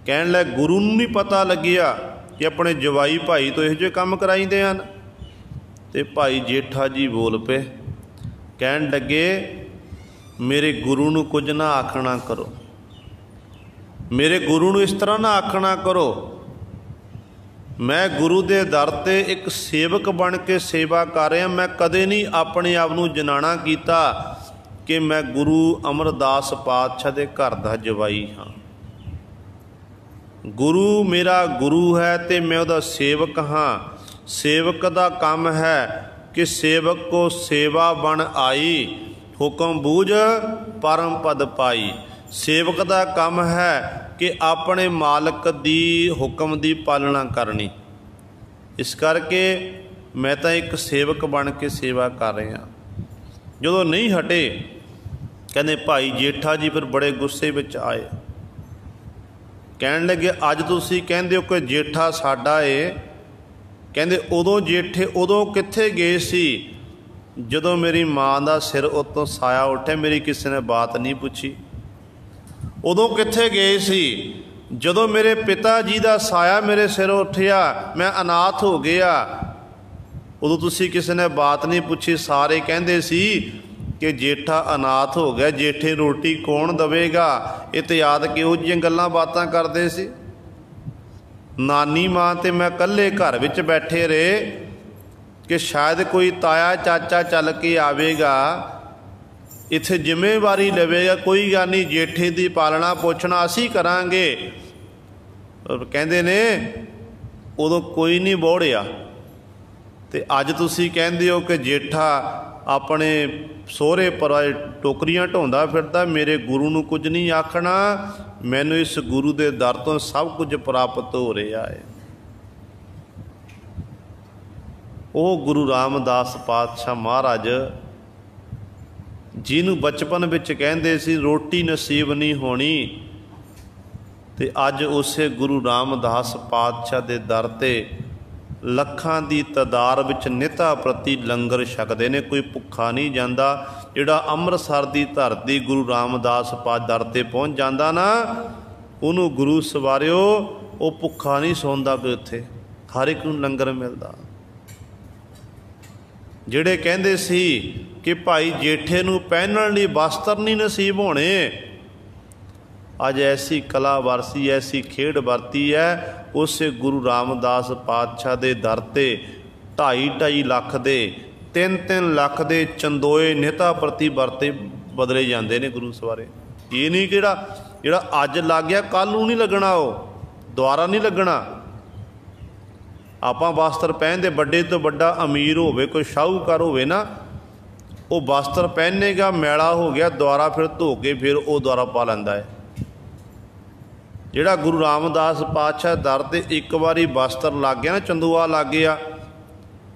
कहन लग गुरु नूं नहीं पता लग्या कि अपने जवाई भाई तो इहो जिहे काम कराइंदे हन। ते भाई जेठा जी बोल पे, कहन लगे मेरे गुरु नूं कुछ ना आखना करो, मेरे गुरु नूं इस तरह ना आखना करो। मैं गुरु दे दर ते एक सेवक बन के सेवा कर रहा, मैं कदे नहीं अपने आप नूं जनाना कीता कि मैं गुरु अमरदास पातशाह दे घर दा जवाई हाँ। गुरु मेरा गुरु है ते मैं उहदा सेवक हाँ। सेवक दा काम है कि सेवक को सेवा बन आई, हुक्म बूझ परम पद पाई। सेवक दा काम है कि अपने मालक दी हुक्म दी पालना करनी। इस करके मैं तो एक सेवक बन के सेवा कर रहा। जो नहीं हटे, कहते भाई जेठा जी फिर बड़े गुस्से विच आए। कहन लगे अज तुसीं कहंदे हो कि जेठा साडा है, कहंदे उदों जेठे उदों कित्थे गए सी जदों मेरी माँ का सिर उत्तों साया उठे, मेरी किसी ने बात नहीं पूछी। उदों कित्थे गए सी जदों मेरे पिता जी का साया मेरे सिर उठिया, मैं अनाथ हो गया, उदों तुसीं किसी ने बात नहीं पूछी। सारे कहंदे सी कि जेठा अनाथ हो गया, जेठे रोटी कौन देवेगा। इत्यादि किहो जिहियां गल्लां बातां करदे सी। नानी माँ ते मैं कल्ले घर विच बैठे रहे कि शायद कोई ताया चाचा चल के आवेगा, इत्थे जिम्मेवारी लवेगा, कोई गल नहीं, जेठे की पालना पोषणा असीं करांगे। कहंदे ने उदों कोई नहीं बोड़िया, ते अज तुसीं कहंदे हो कि जेठा अपने सोहरे पर टोकरियां ढोंदा फिरदा, मेरे गुरु नूं कुछ नहीं आखना, मैनूं इस गुरु दे दर तों सब कुछ प्राप्त हो रहा है। वो गुरु रामदास पातशाह महाराज जिन्हों बचपन विच कहंदे सी रोटी नसीब नहीं होनी, ते अज उसे गुरु रामदास पातशाह दे दर ते लखां दी तादाद विच निता प्रति लंगर छकदे ने, कोई भुखा नहीं जांदा। जिहड़ा अमृतसर दी धरती गुरु रामदास पात दर ते पहुँच जांदा ना, उहनूं गुरु सवारिओ वो भुखा नहीं सौंदा, कोई उत्थे हर एक नूं लंगर मिलदा। जिहड़े कहंदे सी कि भाई जेठे नूं पहनण लई वस्त्र नहीं नसीब होने, अज ऐसी कला वरसी, ऐसी खेड वरती है। उस गुरु रामदास पातशाह दे दर ते 2.5 लाख दे 3-3 लाख दे चंदोए निता प्रति वरते बदले जाते हैं गुरु सवारे। ये नहीं कि जिहड़ा अज लग गया कल नूं नहीं लगना, वो दुआरा नहीं लगना। आपां वस्त्र पहनते, बड़े तो बड़ा अमीर होवे, कोई शाहूकार होवे ना, वो वस्त्र पहनेगा, मैला हो गया, दुआरा फिर धो के फिर वो दुआरा पा लैंदा है। जिहड़ा गुरु रामदास पातशाह दर ते एक बारी वस्त्र लग गया ना, चंदूआ लग गया,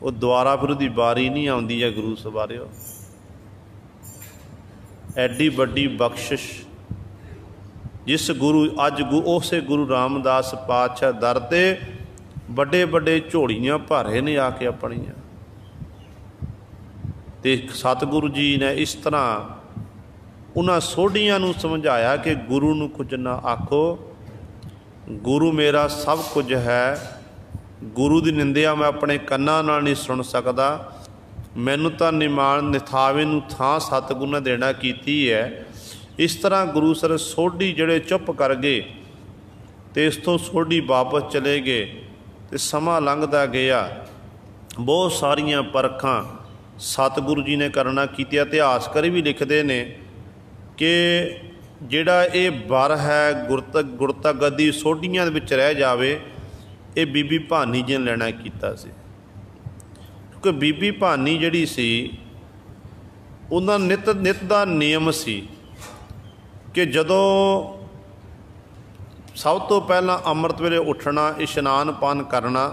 वो दुआरा फिर उसकी बारी नहीं आउंदी है। गुरु सवारिओ एडी वड्डी बख्शिश जिस गुरु अज उस गुरु रामदास पातशाह दर ते बड़े बड़े झोलियां भारे ने आके अपनियां, ते सतगुरु जी ने इस तरह उन्हां सोढ़ियां नूं समझाया कि गुरु नूं कुछ ना आखो, गुरु मेरा सब कुछ है। गुरु की निंदिया मैं अपने कन्नां नाल नहीं सुन सकता, मैनूं तां निमान निथावे नूं थां सतगुरु ने देना कीती है। इस तरह गुरु सर सोढ़ी जिहड़े चुप कर गए ते इस तों सोढ़ी वापस चले गए, ते समा लंघदा गया। बहुत सारियां परखां सतगुरु जी ने करना कीतियां। इतिहासकार भी लिखते ने कि जिहड़ा ये वर है गुरता गद्दी सोढ़ियां दे विच रह जावे, ये बीबी भानी जी ने लेना कीता सी। क्योंकि बीबी भानी जिहड़ी सी उन्हां नित दा नियम सी कि जदों सब तो पहला अमृत वेले उठना, इशनान पान करना,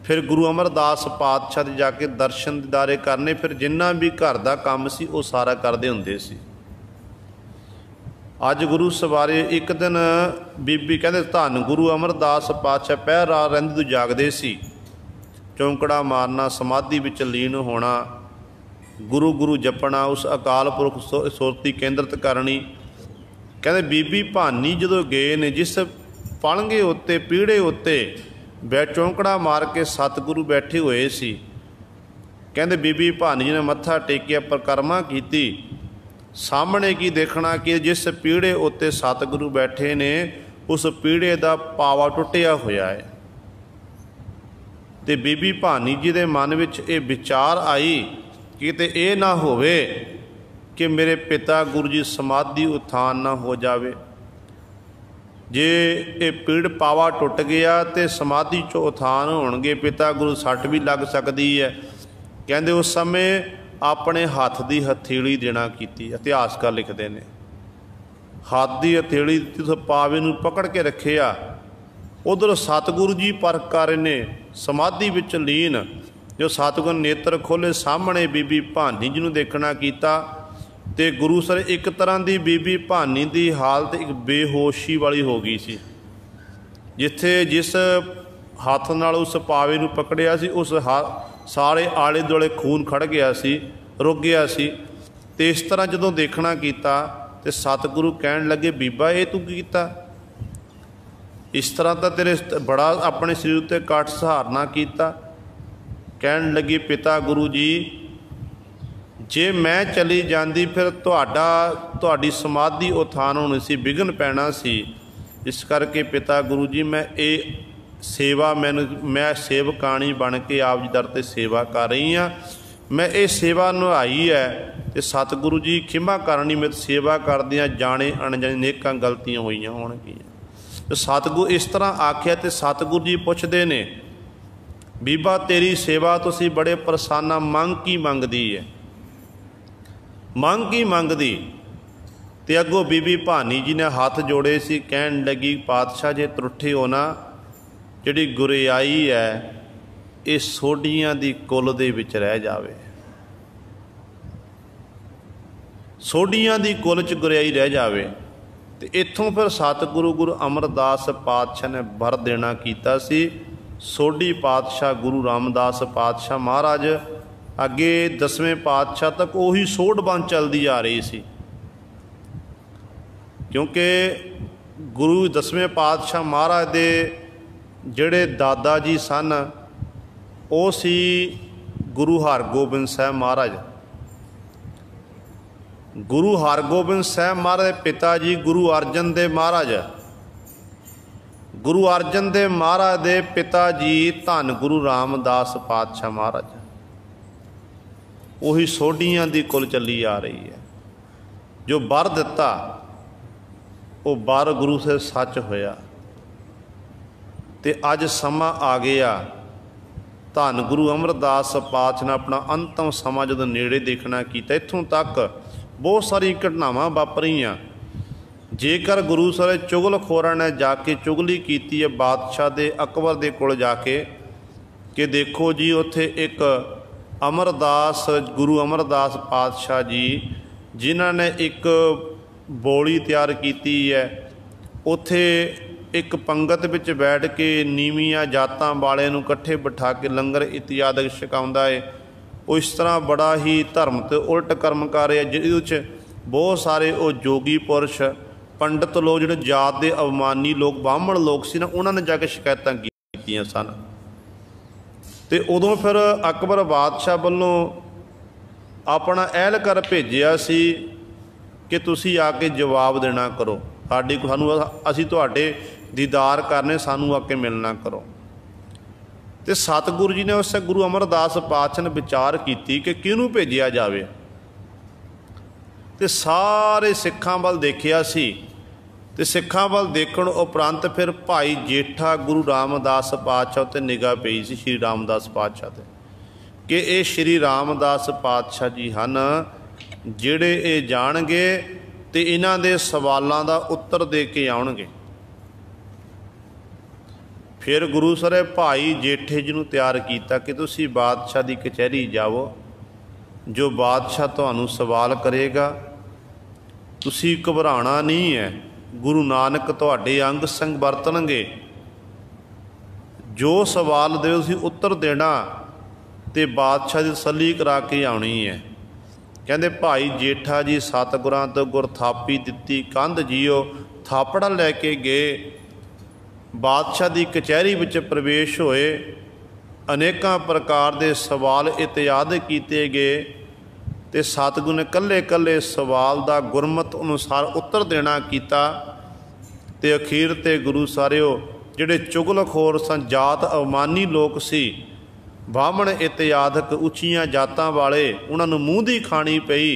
फिर गुरु अमरदास पातशाह दे जाके दर्शन दीदारे करने, फिर जिन्ना भी घर का काम सी वो सारा करते हुंदे सी। अज गुरु सवारे एक दिन बीबी कहते धन गुरु अमरदास पातशाह पहर रात रहिंदे तो जागदे सी, चौंकड़ा मारना, समाधि विच लीन होना, गुरु गुरु जपना, उस अकाल पुरख सुरती केंद्रित करनी। कहते बीबी भानी जदों गए ने जिस पलंगे उत्ते पीढ़े उत्ते चौंकड़ा मार के सतगुरु बैठे हुए सी, कहते बीबी भानी जी ने मत्था टेकिया, परिक्रमा की, सामने की देखना कि जिस पीढ़े उत्ते सतगुरु बैठे ने उस पीढ़े का पावा टुटिया होया है। ते बीबी भानी जी के मन में ये विचार आई कि किते ये ना होवे कि मेरे पिता गुरु जी समाधि उत्थान ना हो जावे। जे ये पीड़ पावा टुट गया तो समाधि चो उत्थान होणगे, पिता गुरु सट भी लग सकती है। कहते उस समय अपने हाथ की हथेली देना की, इतिहासकार लिखते हैं हाथ की हथेली पावे नूं पकड़ के रखे आ। उधर सतगुरु जी परख कर रहे ने समाधि विच लीन, जो सतगुरु नेत्र खोले सामने बीबी भानी जी नूं देखना कीता ते गुरु सर एक तरह की बीबी भानी की हालत एक बेहोशी वाली हो गई सी। जिथे जिस हाथ नाल उस पावे नूं पकड़िया सी उस सारे आले दुआले खून खड़ गया सी, रुक गया सी। ते इस तरह जदों देखना कीता ते सतगुरु कहण लगे बीबा ये तू की कीता, इस तरह तो तेरे बड़ा अपने शरीर उत्ते काट सहारना कीता। कहण लगी पिता गुरु जी जे मैं चली जाती फिर तुहाडी समाधि उत्थान होनी सी, विघन पैना सी। इस करके पिता गुरु जी मैं ये सेवा मैं सेवकाणी बन के आप जी दर ते सेवा कर रही हाँ। मैं ये सेवा निभाई है तो सतगुरु जी खिमा करनी, मैं सेवा करदियाँ जाने अणजाने नेकां गलतियां होईयां होणगीਆਂ। तो सतगुरु इस तरह आख्या तो सतगुरु जी पुछदे ने, बीबा तेरी सेवा तुसीं बड़े प्रसन्न, मंग की मंगदी है, मंग की मंगदी। तो अगों बीबी भानी जी ने हथ जोड़े सी, कहन लगी पातशाह जे त्रुठे हो ना, जिहड़ी गुरियाई है ये सोढियां दी कुल दे विच रह जावे, सोढियां दी कुल च गुरियाई रह जावे। तो इत्थों फिर सतगुरु गुरु अमरदास पातशाह ने वर देना कीता सी। सोढी पातशाह गुरु रामदास पातशाह महाराज अगे 10वें पातशाह तक उही सोढ बन चलती आ रही सी, क्योंकि गुरु 10वें पातशाह महाराज दे जिहड़े दादा जी सन वो सी गुरु हरगोबिंद साहब महाराज। गुरु हरगोबिंद साहब महाराज के पिता जी गुरु अर्जन देव महाराज, गुरु अर्जन देव महाराज के पिता जी धन गुरु रामदास पातशाह महाराज। उही सोढियां दी कुल चली आ रही है। जो वर दिता वो वर गुरु से सच होया। ते अज समा आ गया, धन गुरु अमरदास पातशाह ने अपना अंतिम समा जो नेड़े देखना किया, इत्थों तक बहुत सारी घटनावां वापरियां। जेकर गुरु सारे चुगलखोरां ने जाके चुगली की है बादशाह दे अकबर दे कोल जाके कि देखो जी उत्थे एक अमरदास गुरु अमरदास पातशाह जी जिन्हां ने एक बोली तैयार की है, उत्थे एक पंगत विच बैठ के नीवियां जातां वाले नूं इकट्ठे बिठा के लंगर इत्यादि छकाउंदा है। वो इस तरह बड़ा ही धर्म तो उल्ट कर्म कर रहे, जिहदे बहुत सारे वो जोगी पुरुष पंडित लोग जिहड़े जात के अवमानी लोग ब्राह्मण लोग सी ना, उन्होंने जाके शिकायतां कीतियां सन। ते उदों फिर अकबर बादशाह वालों अपना एहलकार भेजिया सी कि तुसी आके जवाब देना करो, साडी सानू असीं तुहाडे दीदार करने, सानू आके मिलना करो। तो सतगुरु जी ने उस गुरु अमरदास पातशाह ने विचार की कि किहनूं भेजिया जावे। तो सारे सिखां वल देखिया सी, तो सिखां वल देखण उपरंत फिर भाई जेठा गुरु रामदास पातशाह ते निगाह पई सी, श्री रामदास पातशाह ते, कि ये श्री रामदास पातशाह जी हन जिहड़े ये जाणगे ते इन्हां दे सवालां दा उत्तर दे के आउणगे। फिर गुरु सरे भाई जेठे जी नूं तैयार किया कि तुसी बादशाह की कचहरी जाओ, जो बादशाह तुहानूं सवाल करेगा तुसी घबराना नहीं है, गुरु नानक तुहाडे अंग संग वरतणगे, जो सवाल दे तुसी उत्तर देना ते बादशाह की तसल्ली करा के आउणी है। कहंदे भाई जेठा जी सतगुरां तो गुर थापी दित्ती कंध जियो थापड़ा लैके गए, बादशाह की कचहरी विच प्रवेश होए, अनेकां प्रकार के सवाल इत्यादि किए गए, तो सतगुरु ने कल्ले कल्ले सवाल का गुरमत अनुसार उत्तर देना किया। तो अखीर ते गुरु सारिओ जिहड़े चुगलखोर सन, जात अवमानी लोग सी, ब्राह्मण इत्यादक उच्चियां जातां वाले, उन्होंने मूँह दी खानी पई।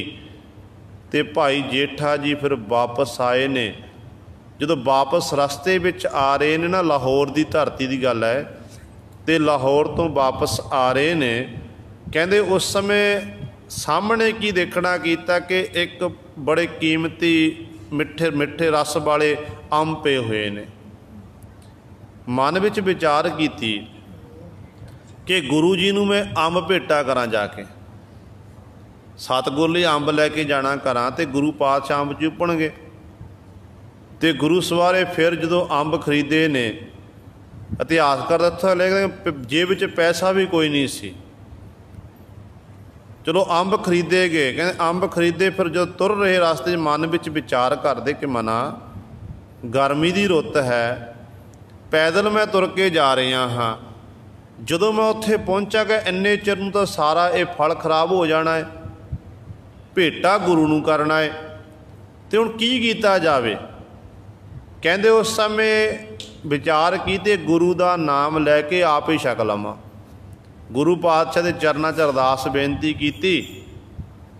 तो भाई जेठा जी फिर वापस आए ने। जो वापस रस्ते विच आ रहे ने ना, लाहौर की धरती की गल है, तो लाहौर तो वापस आ रहे ने, कहते उस समय सामने की देखना किया कि एक बड़े कीमती मिठे मिठे रस वाले अंब पे हुए ने। मन विच विचार की कि गुरु जी नूं मैं अंब भेटा करा, जाके सतगुर लई अंब लैके जाना करा, तो गुरु पातशाह अंब चुपणगे। तो गुरु सवारे फिर जो अंब खरीदे ने, इतिहासकार इत्थों लिखदे जेब च पैसा भी कोई नहीं सी, चलो अंब खरीदे गए। कहते अंब खरीदे, फिर जो तुर रहे रास्ते मन विच विचार करते कि मना गर्मी की रुत है, पैदल मैं तुर के जा रहा हाँ, ਜਦੋਂ मैं उत्थे पहुँचागा इन्ने चिर नूं तां सारा ये फल खराब हो जाना है, भेटा गुरु नूं करना है, तो हुण की कीता जावे। कहंदे उस समय विचार कीते गुरु का नाम लैके आप ही छक लवां, गुरु पातशाह के चरणों च अरदास बेनती की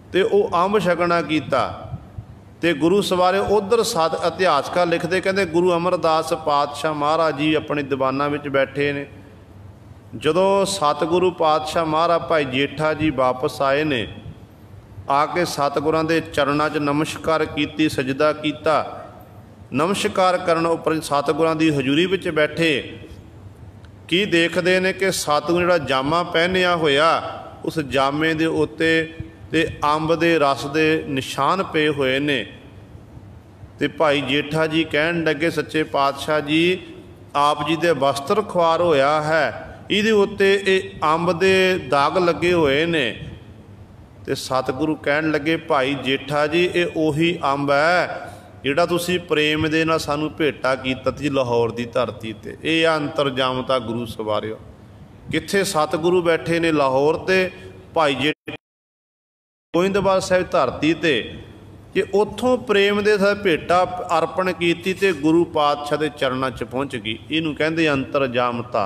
तो वह अंब छकना किया। तो गुरु सवारे उधर साध इतिहासकार लिखते कहते गुरु अमरदास पातशाह महाराज जी अपने दीवाना में बैठे ने। जदों सतगुरु पातशाह महाराज भाई जेठा जी वापस आए ने, आके सतगुरां दे चरणों च नमस्कार की, सजदा किया। नमस्कार करन उपर सतगुरां दी हजूरी विच बैठे की देखते ने कि सतगुरु जिहड़ा जामा पहनिया होया उस जामे दे उत्ते ते अंब दे रस दे निशान पे हुए ने। ते भाई जेठा जी कहन लगे सच्चे पातशाह जी आप जी दे वस्त्र खुआर होया है, इहदे उत्ते अंब दे दाग लगे हुए ने। ते सतगुरु कहन लगे भाई जेठा जी ये उही अंब है जिहड़ा तुसीं प्रेम दे नाल सानूं भेटा कीता सी लाहौर दी धरती ते। ये अंतरजामता गुरु सवारियो। कित्थे सतगुरु बैठे ने लाहौर ते, भाई जेठा गोइंदवाल साहिब धरती ते, कि उत्थों प्रेम दे भेटा अर्पण कीती ते गुरु पातशाह दे चरणों च पहुँच गई। इहनूं कहंदे अंतरजामता।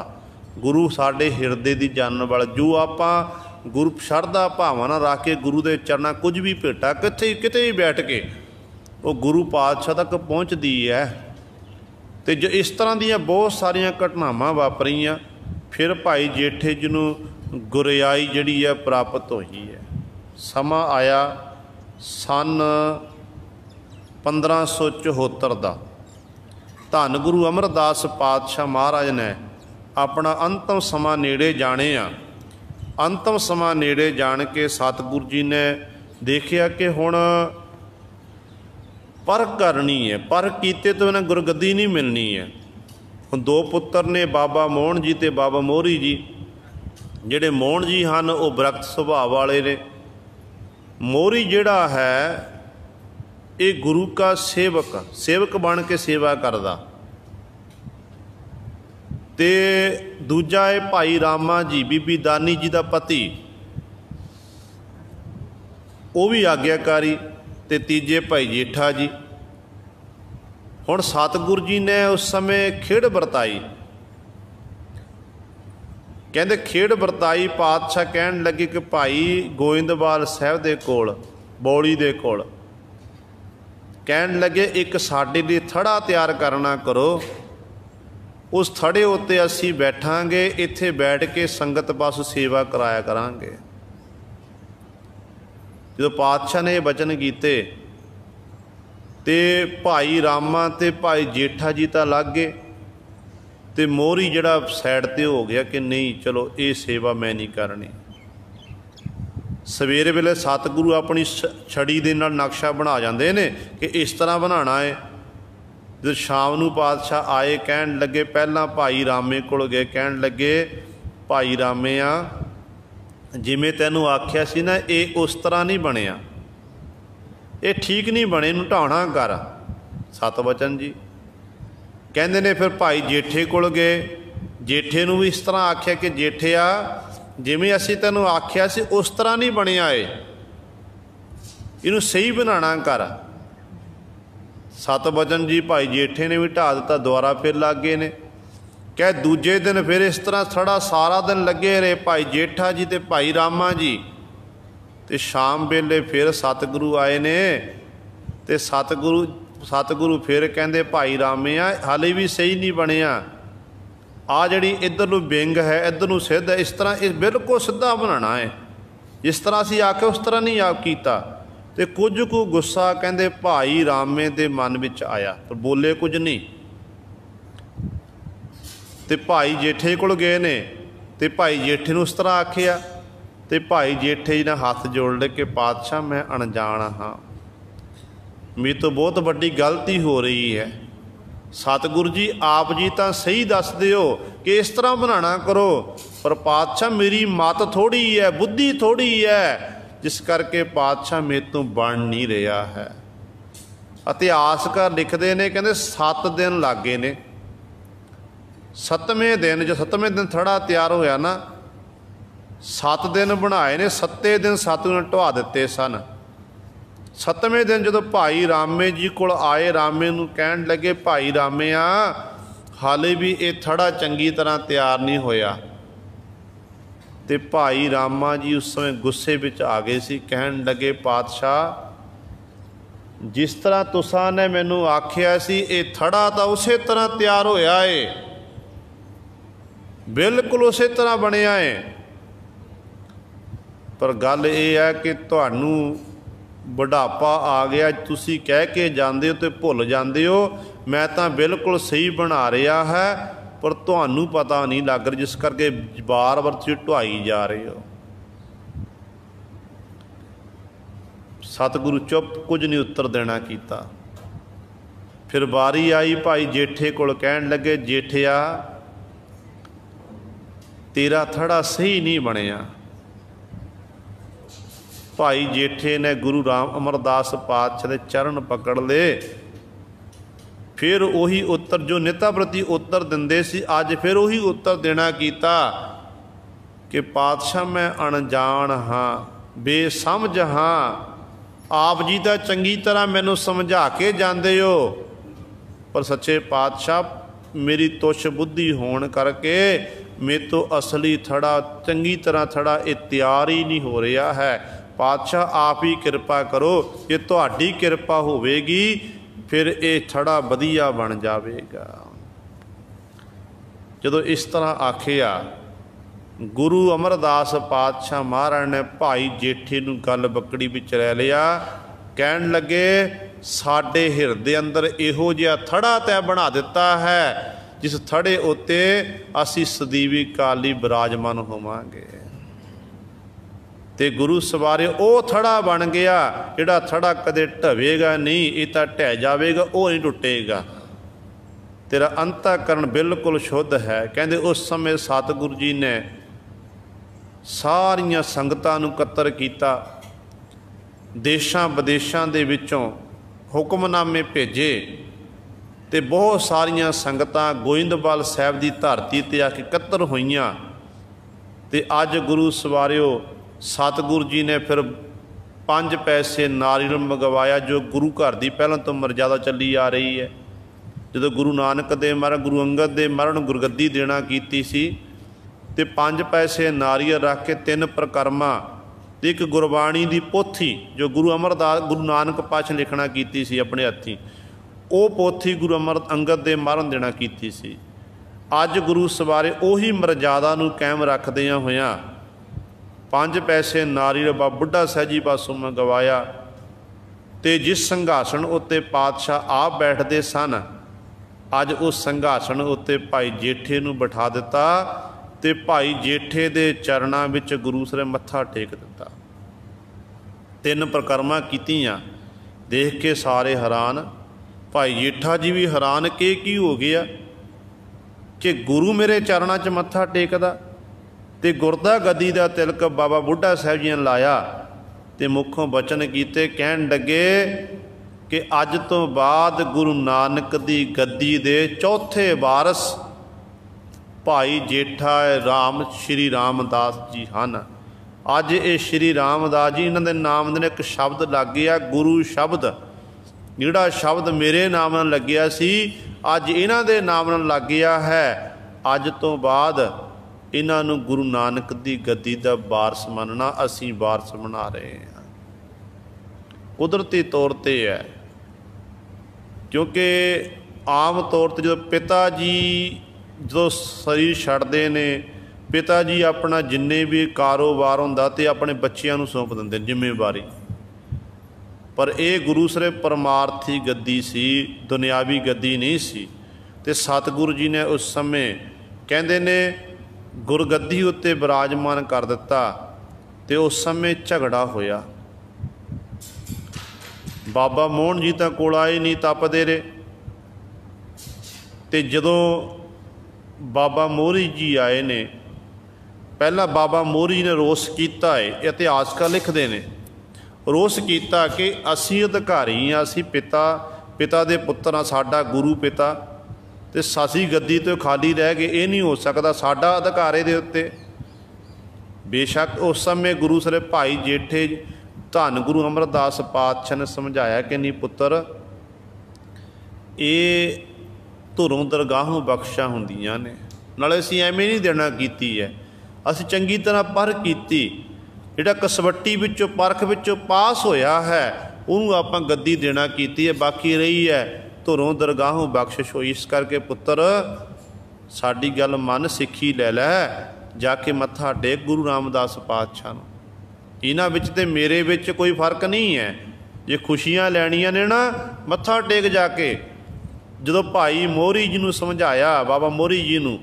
गुरु साडे हिरदे दी जानन वाला, जो आपां गुरु शरधा भावना रख के गुरु दे चरणों कुछ भी भेटा कित्थे किते भी बैठ के वो गुरु पातशाह तक पहुँचदी है। तो जो इस तरह दीयां बहुत सारियां घटनावां वापरियां, फिर भाई जेठे जी नूं गुरियाई जिहड़ी है प्राप्त होई है। समा आया सन 1574 का। धन गुरु अमरदास पातशाह महाराज ने अपना अंतिम समा नेड़े जाने आ। अंतिम समा नेड़े जान के सतगुरु जी ने देखिया कि हुण पर करनी है, पर कीते तो इन्हें गुरगद्दी नहीं मिलनी है। हुण दो पुत्र ने बाबा मोहन जी ते बाबा मोहरी जी। जिहड़े मोहन जी हैं वो विरक्त सुभाव वाले ने। मोहरी जिहड़ा है ये गुरु का सेवक बन के सेवा करदा। ते दूजा है भाई रामा जी बीबी दानी जी का पति, वो भी आग्याकारी। ते तीजे भाई जेठा जी। हुण सतगुरु जी ने उस समय खेड़ वरताई। कहते खेड़ वरताई, पातशाह कहन लगे कि भाई गोइंदवाल साहिब दे कोल बौली दे कोल कहन लगे एक साडे लिए थड़ा तैयार करना करो, उस थड़े उत्ते असीं बैठांगे, इत्थे बैठ के संगत पास सेवा कराया करांगे। जो पातशाह ने वचन कीते ते भाई रामा ते भाई जेठा जी तो लग गए, तो मोहरी जिहड़ा साइड ते हो गया कि नहीं चलो ये सेवा मैं नहीं करनी। सवेरे वेले सतगुरु अपनी छड़ी दे नाल नक्शा बना जाते ने कि इस तरह बनाना है। जो शाम नूं पातशाह आए कहन लगे, पहला भाई रामे कोल गए, कहन लगे भाई रामेया जिमें तैनूं आख्या सी ना ये उस तरह नहीं बनिया, ये ठीक नहीं बने, इनूं ढाणा कर। सतवचन जी कहंदे ने फिर भाई जेठे कोल गए, जेठे नूं भी इस तरह आख्या कि जेठिया जिमें असीं तैनूं आख्या सी उस तरह नहीं बनिया, इनूं सही बनाना कर। सतवचन जी भाई जेठे ने भी ढा दिता, दोबारा फिर लग गए ने। कह दूजे दिन फिर इस तरह थोड़ा सारा दिन लगे रहे भाई जेठा जी ते भाई रामा जी। ते शाम वेले फिर सतगुरु आए ने, ते सतगुरु फिर कहंदे भाई रामेया हाले भी सही नहीं बनिया, आ जिहड़ी इधर नूं विंग है इधर नूं सिद्ध है, इस तरह इस बिल्कुल सीधा बनाना है, जिस तरह असीं आखे उस तरह नहीं आप कीता। ते कुछ कु गुस्सा कहंदे भाई रामे दे मन विच आया, पर बोले कुछ नहीं। ते भाई जेठे कोल गए ने, ते भाई जेठे नूं उस तरह आखिया, ते भाई जेठे जी ने हाथ जोड़ ले कि पातशाह मैं अणजाण हाँ, मेरे तो बहुत वड्डी गलती हो रही है। सतगुरु जी आप जी तो सही दस दिओ कि इस तरह बनाना करो, पर पातशाह मेरी मत थोड़ी है, बुद्धि थोड़ी है, जिस करके पातशाह मेरे तो बन नहीं रहा है। इतिहासकार लिखते ने कहते 7 दिन लागे ने। 7वें दिन जो 7वें दिन थड़ा तैयार होया ना, 7 दिन बनाए ने, 7वें दिन सतगुरु ने ढवा दिते सन। 7वें दिन जो भाई रामे जी कोल आए, रामे नूं कहन लगे भाई रामेया हाले भी ये थड़ा चंगी तरह तैयार नहीं होया, ਤੇ ਭਾਈ ਰਾਮਾ ਜੀ ਉਸ ਸਮੇਂ ਗੁੱਸੇ ਵਿੱਚ ਆ ਗਏ ਸੀ। ਕਹਿਣ ਲੱਗੇ, ਪਾਤਸ਼ਾਹ जिस तरह तुसां ने मैनू आखिया सी ये थड़ा तो उस तरह तैयार होया है, बिल्कुल उस तरह बनिया है, पर गल ये है कि तुहानू बुढ़ापा आ गया, तुसी कह के जांदे हो तो भुल जांदे हो, मैं तो बिल्कुल सही बना रहा है, पर तुहानू पता नहीं लग रहा, जिस करके बार बार तुसीं ढुआई जा रहे हो। सतगुरु चुप, कुछ नहीं उत्तर देना कीता। फिर बारी आई भाई जेठे कोल, कहन लगे, जेठिया तेरा थड़ा सही नहीं बनया। भाई जेठे ने गुरु राम अमरदास पातशाह के चरण पकड़ ले। फिर उही उत्तर जो निता प्रति उत्तर दिंदे सी, अज फिर उही उत्तर देना कीता कि पातशाह मैं अणजान हाँ, बेसमझ हाँ, आप जी तो चंगी तरह मैनू समझा के जाते हो, पर सच्चे पातशाह मेरी तुछ बुद्धि होने करके मेरे तो असली थड़ा चंगी तरह थड़ा ये तैयार ही नहीं हो रहा है। पातशाह आप ही कृपा करो, ये तुहाडी कृपा होवेगी फिर ये थड़ा वधिया बन जाएगा। जदों इस तरह आखिया, गुरु अमरदास पातशाह महाराज ने भाई जेठे नूं गल बकड़ी विच लै लिया। कहन लगे, साडे हिरदे अंदर इहो जिहा थड़ा तैं बना दिता है, जिस थड़े उत्ते असीं सदीवी काली विराजमान होवांगे। ते गुरु सवारे वो थड़ा बन गया, जिहड़ा थड़ा कदे ढवेगा नहीं, ये तां ढह जावेगा, वो नहीं टुटेगा। तेरा अंतःकरण बिल्कुल शुद्ध है। कहंदे उस समय सतगुरु जी ने सारियां संगतां नूं इकत्तर कीता, देशां विदेशां दे विचों हुक्मनामे भेजे, ते बहुत सारियां संगतां गोइंदवाल साहिब की धरती ते आके इकत्तर होईयां। ते अज गुरु सवारिओ सतगुरु जी ने फिर 5 पैसे नारियल मंगवाया, जो गुरु घर की पहलों तो मर्यादा चली आ रही है। जो गुरु नानक देव महाराज गुरु अंगद देव महाराज नूं गुरगद्दी देना कीती सी, ते 5 पैसे नारियल रख के 3 प्रकरमा ते एक गुरबाणी की पोथी जो गुरु अमरदास गुरु नानक पातशाह लिखना कीती सी अपने हत्थीं, वो पोथी गुरु अंगद देव महाराज देना कीती सी। अज गुरु सवारे उही मर्यादा नूं कायम रखदियां होइयां 5 पैसे नारियल बाबा बुढ़ा साहिब जी पासों मंगवाया, ते जिस संघासन उत्ते पातशाह आप बैठते सन, अज उस संघासन उत्ते भाई जेठे नूं बिठा दिता, ते भाई जेठे दे चरणा विच गुरु सर मत्था टेक दिता। 3 प्रकरमा कीतियां, देख के सारे हैरान। भाई जेठा जी भी हैरान कि की हो गया कि गुरु मेरे चरणा च मत्था टेकदा, ते गुरदा गद्दी दा तिलक बाबा बुढ़ा साहिब जी ने लाया, ते मुखों बचन कीते। कहन लगे कि अज तो बाद गुरु नानक दी गद्दी दे चौथे वारस भाई जेठा राम श्री रामदास जी हैं। अज ये श्री रामदास जी इन्होंने नाम दे एक शब्द लग गया, गुरु शब्द, जिहड़ा शब्द मेरे नाम नाल लग्या सी, अज इन्हां दे नाम नाल लग गया है। अज तो बाद इन्हां नूं गुरु नानक दी गद्दी दा वारस मनना, असीं वारस बना रहे हैं। कुदरती तौर पर है, क्योंकि आम तौर पर जो पिता जी जो शरीर छड्डदे ने, पिता जी अपना जिन्ने भी कारोबार हुंदा ते अपने बच्चियां नूं सौंप दिंदे जिम्मेवारी, पर यह गुरु सर परमार्थी गद्दी सी, दुनियावी गद्दी नहीं सी। ते सतगुरु जी ने उस समय कहंदे ने गुरगद्दी उत्ते विराजमान कर दिता, ते उस समय झगड़ा होया। बाबा मोहन जी तां कोल आए नहीं, तपदे रहे, ते जदों बाबा मोहरी जी आए ने, पहला बाबा मोहरी जी ने रोस किया है, इतिहासकार लिखते हैं, रोस किया कि असी अधिकारी हाँ, असी पिता दे पुत्र हाँ, साडा गुरु पिता, तो असी गद्दी तो खाली रह गए, ये नहीं हो सकता, साडा अधिकार इहदे उत्ते। बेशक उस समय गुरु सर भाई जेठे धन गुरु अमरदास पातशाह ने समझाया कि नहीं पुत्र, ये धुरों दरगाहों बख्शा होंदियां ने, नाले असीं एवें नहीं देना कीती है, ਅਸੀਂ ਚੰਗੀ ਤਰ੍ਹਾਂ ਪਰਖ ਕੀਤੀ, ਜਿਹੜਾ ਕਸਵੱਟੀ ਵਿੱਚੋਂ ਪਰਖ ਵਿੱਚੋਂ ਪਾਸ ਹੋਇਆ ਹੈ ਉਹਨੂੰ ਆਪਾਂ ਗੱਦੀ ਦੇਣਾ ਕੀਤੀ ਹੈ, ਬਾਕੀ ਰਹੀ ਹੈ ਧੁਰੋਂ ਦਰਗਾਹੋਂ ਬਖਸ਼ਿਸ਼ ਹੋਈ। ਇਸ ਕਰਕੇ ਪੁੱਤਰ ਸਾਡੀ ਗੱਲ ਮੰਨ, ਸਿੱਖੀ ਲੈ ਲੈ, ਜਾ ਕੇ ਮੱਥਾ ਟੇਕ ਗੁਰੂ ਰਾਮਦਾਸ ਪਾਤਸ਼ਾਹ ਨੂੰ। ਇਹਨਾਂ ਵਿੱਚ ਤੇ ਮੇਰੇ ਵਿੱਚ ਕੋਈ ਫਰਕ ਨਹੀਂ ਹੈ। ਜੇ ਖੁਸ਼ੀਆਂ ਲੈਣੀਆਂ ਨੇ ਨਾ, ਮੱਥਾ ਟੇਕ ਜਾ ਕੇ। ਜਦੋਂ ਭਾਈ ਮੋਹਰੀ ਜੀ ਨੂੰ ਸਮਝਾਇਆ, ਬਾਬਾ ਮੋਹਰੀ ਜੀ ਨੂੰ,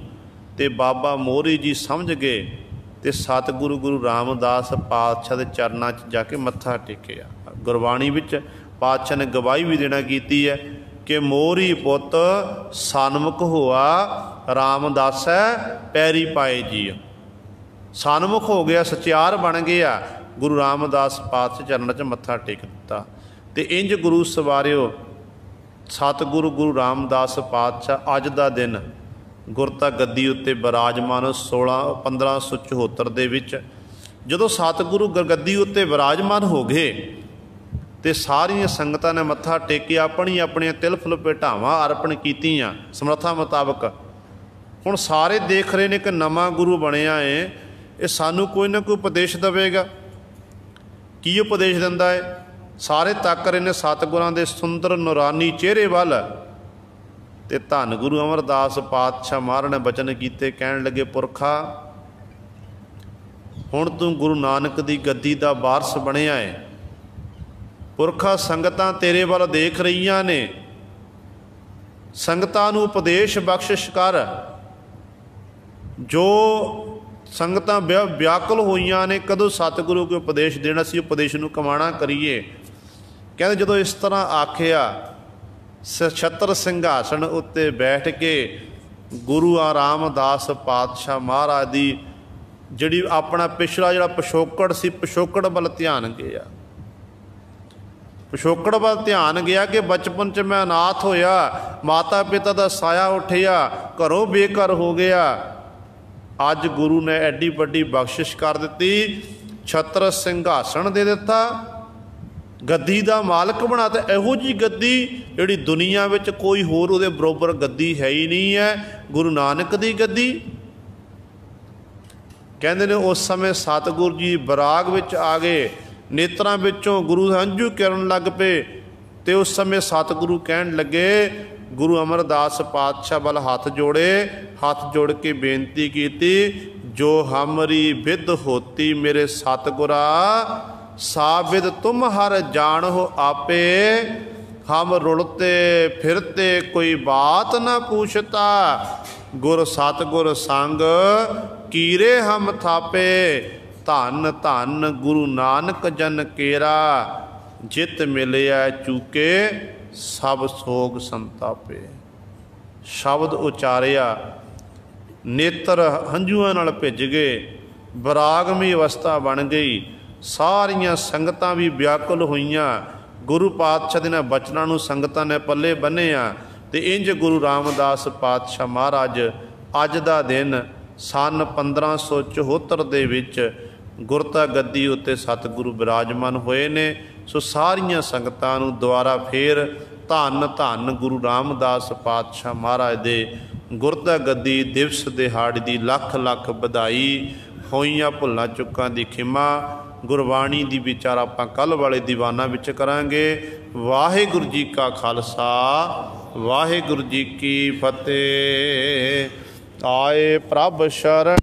ਤੇ ਬਾਬਾ ਮੋਹਰੀ ਜੀ ਸਮਝ ਗਏ ਤੇ ਸਤਿਗੁਰੂ ਗੁਰੂ ਰਾਮਦਾਸ ਪਾਤਸ਼ਾਹ ਦੇ ਚਰਨਾਂ 'ਚ ਜਾ ਕੇ ਮੱਥਾ ਟੇਕਿਆ। ਗੁਰਬਾਣੀ ਵਿੱਚ ਪਾਤਸ਼ਾਹ ਨੇ ਗਵਾਹੀ ਵੀ ਦੇਣਾ ਕੀਤੀ ਹੈ ਕਿ ਮੋਹਰੀ ਪੁੱਤ ਸਨਮੁਖ ਹੋਆ ਰਾਮਦਾਸੈ ਪੈਰੀ ਪਾਏ ਜੀ। ਸਨਮੁਖ ਹੋ ਗਿਆ, ਸਚਿਆਰ ਬਣ ਗਿਆ, ਗੁਰੂ ਰਾਮਦਾਸ ਪਾਤਸ਼ਾਹ ਚਰਨਾਂ 'ਚ ਮੱਥਾ ਟੇਕ ਦਿੱਤਾ। ਤੇ ਇੰਜ ਗੁਰੂ ਸਵਾਰਿਓ, ਸਤਿਗੁਰੂ ਗੁਰੂ ਰਾਮਦਾਸ ਪਾਤਸ਼ਾਹ ਅੱਜ ਦਾ ਦਿਨ ਗੁਰਤਾ ਗੱਦੀ ਉੱਤੇ ਬਿਰਾਜਮਾਨ 1574 ਦੇ ਵਿੱਚ ਜਦੋਂ ਸਤਿਗੁਰੂ ਗੱਦੀ ਉੱਤੇ ਬਿਰਾਜਮਾਨ ਹੋ ਗਏ ਤੇ ਸਾਰੀਆਂ ਸੰਗਤਾਂ ਨੇ ਮੱਥਾ ਟੇਕਿਆ, ਆਪਣੀ ਆਪਣੀਆਂ ਤਿਲ ਫੁੱਲ ਭੇਟਾਵਾਂ ਅਰਪਣ ਕੀਤੀਆਂ ਸਮਰੱਥਾ ਮੁਤਾਬਕ। ਹੁਣ ਸਾਰੇ ਦੇਖ ਰਹੇ ਨੇ ਕਿ ਨਵਾਂ ਗੁਰੂ ਬਣਿਆ ਏ, ਇਹ ਸਾਨੂੰ ਕੋਈ ਨਾ ਕੋਈ ਉਪਦੇਸ਼ ਦੇਵੇਗਾ। ਕੀ ਉਪਦੇਸ਼ ਦਿੰਦਾ ਹੈ? ਸਾਰੇ ਤੱਕ ਰਹੇ ਨੇ ਸਤਿਗੁਰਾਂ ਦੇ ਸੁੰਦਰ ਨੂਰਾਨੀ ਚਿਹਰੇ ਵੱਲ। ਤੇ ਧੰਨ ਗੁਰੂ ਅਮਰਦਾਸ ਪਾਤਸ਼ਾਹ ਮਹਾਰਾਜ ਨੇ ਬਚਨ ਕੀਤੇ, ਕਹਿਣ ਲੱਗੇ, ਪੁਰਖਾ ਹੁਣ ਤੂੰ ਗੁਰੂ ਨਾਨਕ ਦੀ ਗੱਦੀ ਦਾ ਵਾਰਸ ਬਣਿਆ ਹੈ। ਪੁਰਖਾ ਸੰਗਤਾਂ ਤੇਰੇ ਵੱਲ ਦੇਖ ਰਹੀਆਂ ਨੇ, ਸੰਗਤਾਂ ਨੂੰ ਉਪਦੇਸ਼ ਬਖਸ਼ਿਸ਼ ਕਰ। ਜੋ ਸੰਗਤਾਂ ਵਿਆਕੁਲ ਹੋਈਆਂ ਨੇ, ਕਦੋਂ ਸਤਿਗੁਰੂ ਕੋਈ ਉਪਦੇਸ਼ ਦੇਣਾ ਸੀ, ਉਪਦੇਸ਼ ਨੂੰ ਕਮਾਣਾ ਕਰੀਏ। ਕਹਿੰਦੇ ਜਦੋਂ ਇਸ ਤਰ੍ਹਾਂ ਆਖਿਆ, ਛਤਰ ਸਿੰਘਾਸਣ ਉੱਤੇ ਬੈਠ ਕੇ ਗੁਰੂ ਰਾਮਦਾਸ ਪਾਤਸ਼ਾਹ ਮਹਾਰਾਜ ਦੀ ਜਿਹੜੀ ਆਪਣਾ ਪਿਛਲਾ ਜਿਹੜਾ ਪਿਛੋਕੜ ਸੀ, ਪਿਛੋਕੜ ਵੱਲ ਧਿਆਨ ਗਿਆ। ਪਿਛੋਕੜ ਵੱਲ ਧਿਆਨ ਗਿਆ ਕਿ ਬਚਪਨ 'ਚ ਮੈਂ ਅਨਾਥ ਹੋਇਆ, ਮਾਤਾ ਪਿਤਾ ਦਾ ਸਾਇਆ ਉੱਠਿਆ, ਘਰੋਂ ਬੇਘਰ ਹੋ ਗਿਆ। ਅੱਜ ਗੁਰੂ ਨੇ ਐਡੀ ਵੱਡੀ ਬਖਸ਼ਿਸ਼ ਕਰ ਦਿੱਤੀ, ਛਤਰ ਸਿੰਘਾਸਣ ਦੇ ਦਿੱਤਾ, ਗੱਦੀ ਦਾ ਮਾਲਕ ਬਣਾਤਾ। ਇਹੋ ਜਿਹੀ ਗੱਦੀ ਜਿਹੜੀ ਦੁਨੀਆ ਵਿੱਚ ਕੋਈ ਹੋਰ ਉਹਦੇ ਬਰਾਬਰ ਗੱਦੀ ਹੈ ਹੀ ਨਹੀਂ ਹੈ, ਗੁਰੂ ਨਾਨਕ ਦੀ ਗੱਦੀ। ਕਹਿੰਦੇ ਨੇ ਉਸ ਸਮੇਂ ਸਤਿਗੁਰੂ ਜੀ ਬਰਾਗ ਵਿੱਚ ਆ ਗਏ, ਨੇਤਰਾਂ ਵਿੱਚੋਂ ਗੁਰੂ ਹੰਝੂ ਕਿਰਨ ਲੱਗ ਪਏ। ਤੇ ਉਸ ਸਮੇਂ ਸਤਿਗੁਰੂ ਕਹਿਣ ਲੱਗੇ, ਗੁਰੂ ਅਮਰਦਾਸ ਪਾਤਸ਼ਾਹ ਵੱਲ ਹੱਥ ਜੋੜੇ, ਹੱਥ ਜੋੜ ਕੇ ਬੇਨਤੀ ਕੀਤੀ, ਜੋ ਹਮਰੀ ਵਿਦ ਹੋਤੀ ਮੇਰੇ ਸਤਿਗੁਰਾ, ਸਾਬਿਦ ਤੁਮ ਹਰ ਜਾਣੋ ਆਪੇ, ਹਮ ਰੁਲਤੇ ਫਿਰਤੇ ਕੋਈ ਬਾਤ ਨਾ ਪੁੱਛਤਾ, ਗੁਰ ਸਤਿਗੁਰ ਸੰਗ ਕੀਰੇ ਹਮ ਥਾਪੇ, ਧੰਨ ਧੰਨ ਗੁਰੂ ਨਾਨਕ ਜਨ ਕੇਰਾ, ਜਿਤ ਮਿਲਿਆ ਚੂਕੇ ਸਭ ਸੋਗ ਸੰਤਾਪੇ। ਸ਼ਬਦ ਉਚਾਰਿਆ, ਨੇਤਰ ਹੰਝੂਆਂ ਨਾਲ ਭਿੱਜ ਗਏ, ਬਰਾਗਮੀ ਅਵਸਥਾ ਬਣ ਗਈ। ਸਾਰੀਆਂ ਸੰਗਤਾਂ ਵੀ ਵਿਆਕੁਲ ਹੋਈਆਂ। ਗੁਰੂ ਪਾਤਸ਼ਾਹ ਦੇ ਨਾਲ ਬਚਨਾਂ ਨੂੰ ਸੰਗਤਾਂ ਨੇ ਪੱਲੇ ਬੰਨ੍ਹਿਆ। ਤੇ ਇੰਜ ਗੁਰੂ ਰਾਮਦਾਸ ਪਾਤਸ਼ਾਹ ਮਹਾਰਾਜ ਅੱਜ ਦਾ ਦਿਨ ਸੰਨ 1574 ਦੇ ਵਿੱਚ ਗੁਰਤਾ ਗੱਦੀ ਉੱਤੇ ਸਤਿਗੁਰੂ ਬਿਰਾਜਮਾਨ ਹੋਏ ਨੇ। ਸੋ ਸਾਰੀਆਂ ਸੰਗਤਾਂ ਨੂੰ ਦੁਆਰਾ ਫੇਰ ਧੰਨ ਧੰਨ ਗੁਰੂ ਰਾਮਦਾਸ ਪਾਤਸ਼ਾਹ ਮਹਾਰਾਜ ਦੇ ਗੁਰਤਾ ਗੱਦੀ ਦਿਵਸ ਦਿਹਾੜੇ ਦੀ ਲੱਖ ਲੱਖ ਵਧਾਈ। ਹੋਈਆਂ ਭੁੱਲਾਂ ਚੁੱਕਾਂ ਦੀ ਖਿਮਾ। ਗੁਰਬਾਣੀ ਦੀ ਵਿਚਾਰ ਆਪਾਂ ਕੱਲ੍ਹ ਵਾਲੇ ਦੀਵਾਨਾਂ ਵਿੱਚ ਕਰਾਂਗੇ। ਵਾਹਿਗੁਰੂ ਜੀ ਕਾ ਖਾਲਸਾ, ਵਾਹਿਗੁਰੂ ਜੀ ਕੀ ਫਤਿਹ। ਆਏ ਪ੍ਰਭ ਸ਼ਰਨ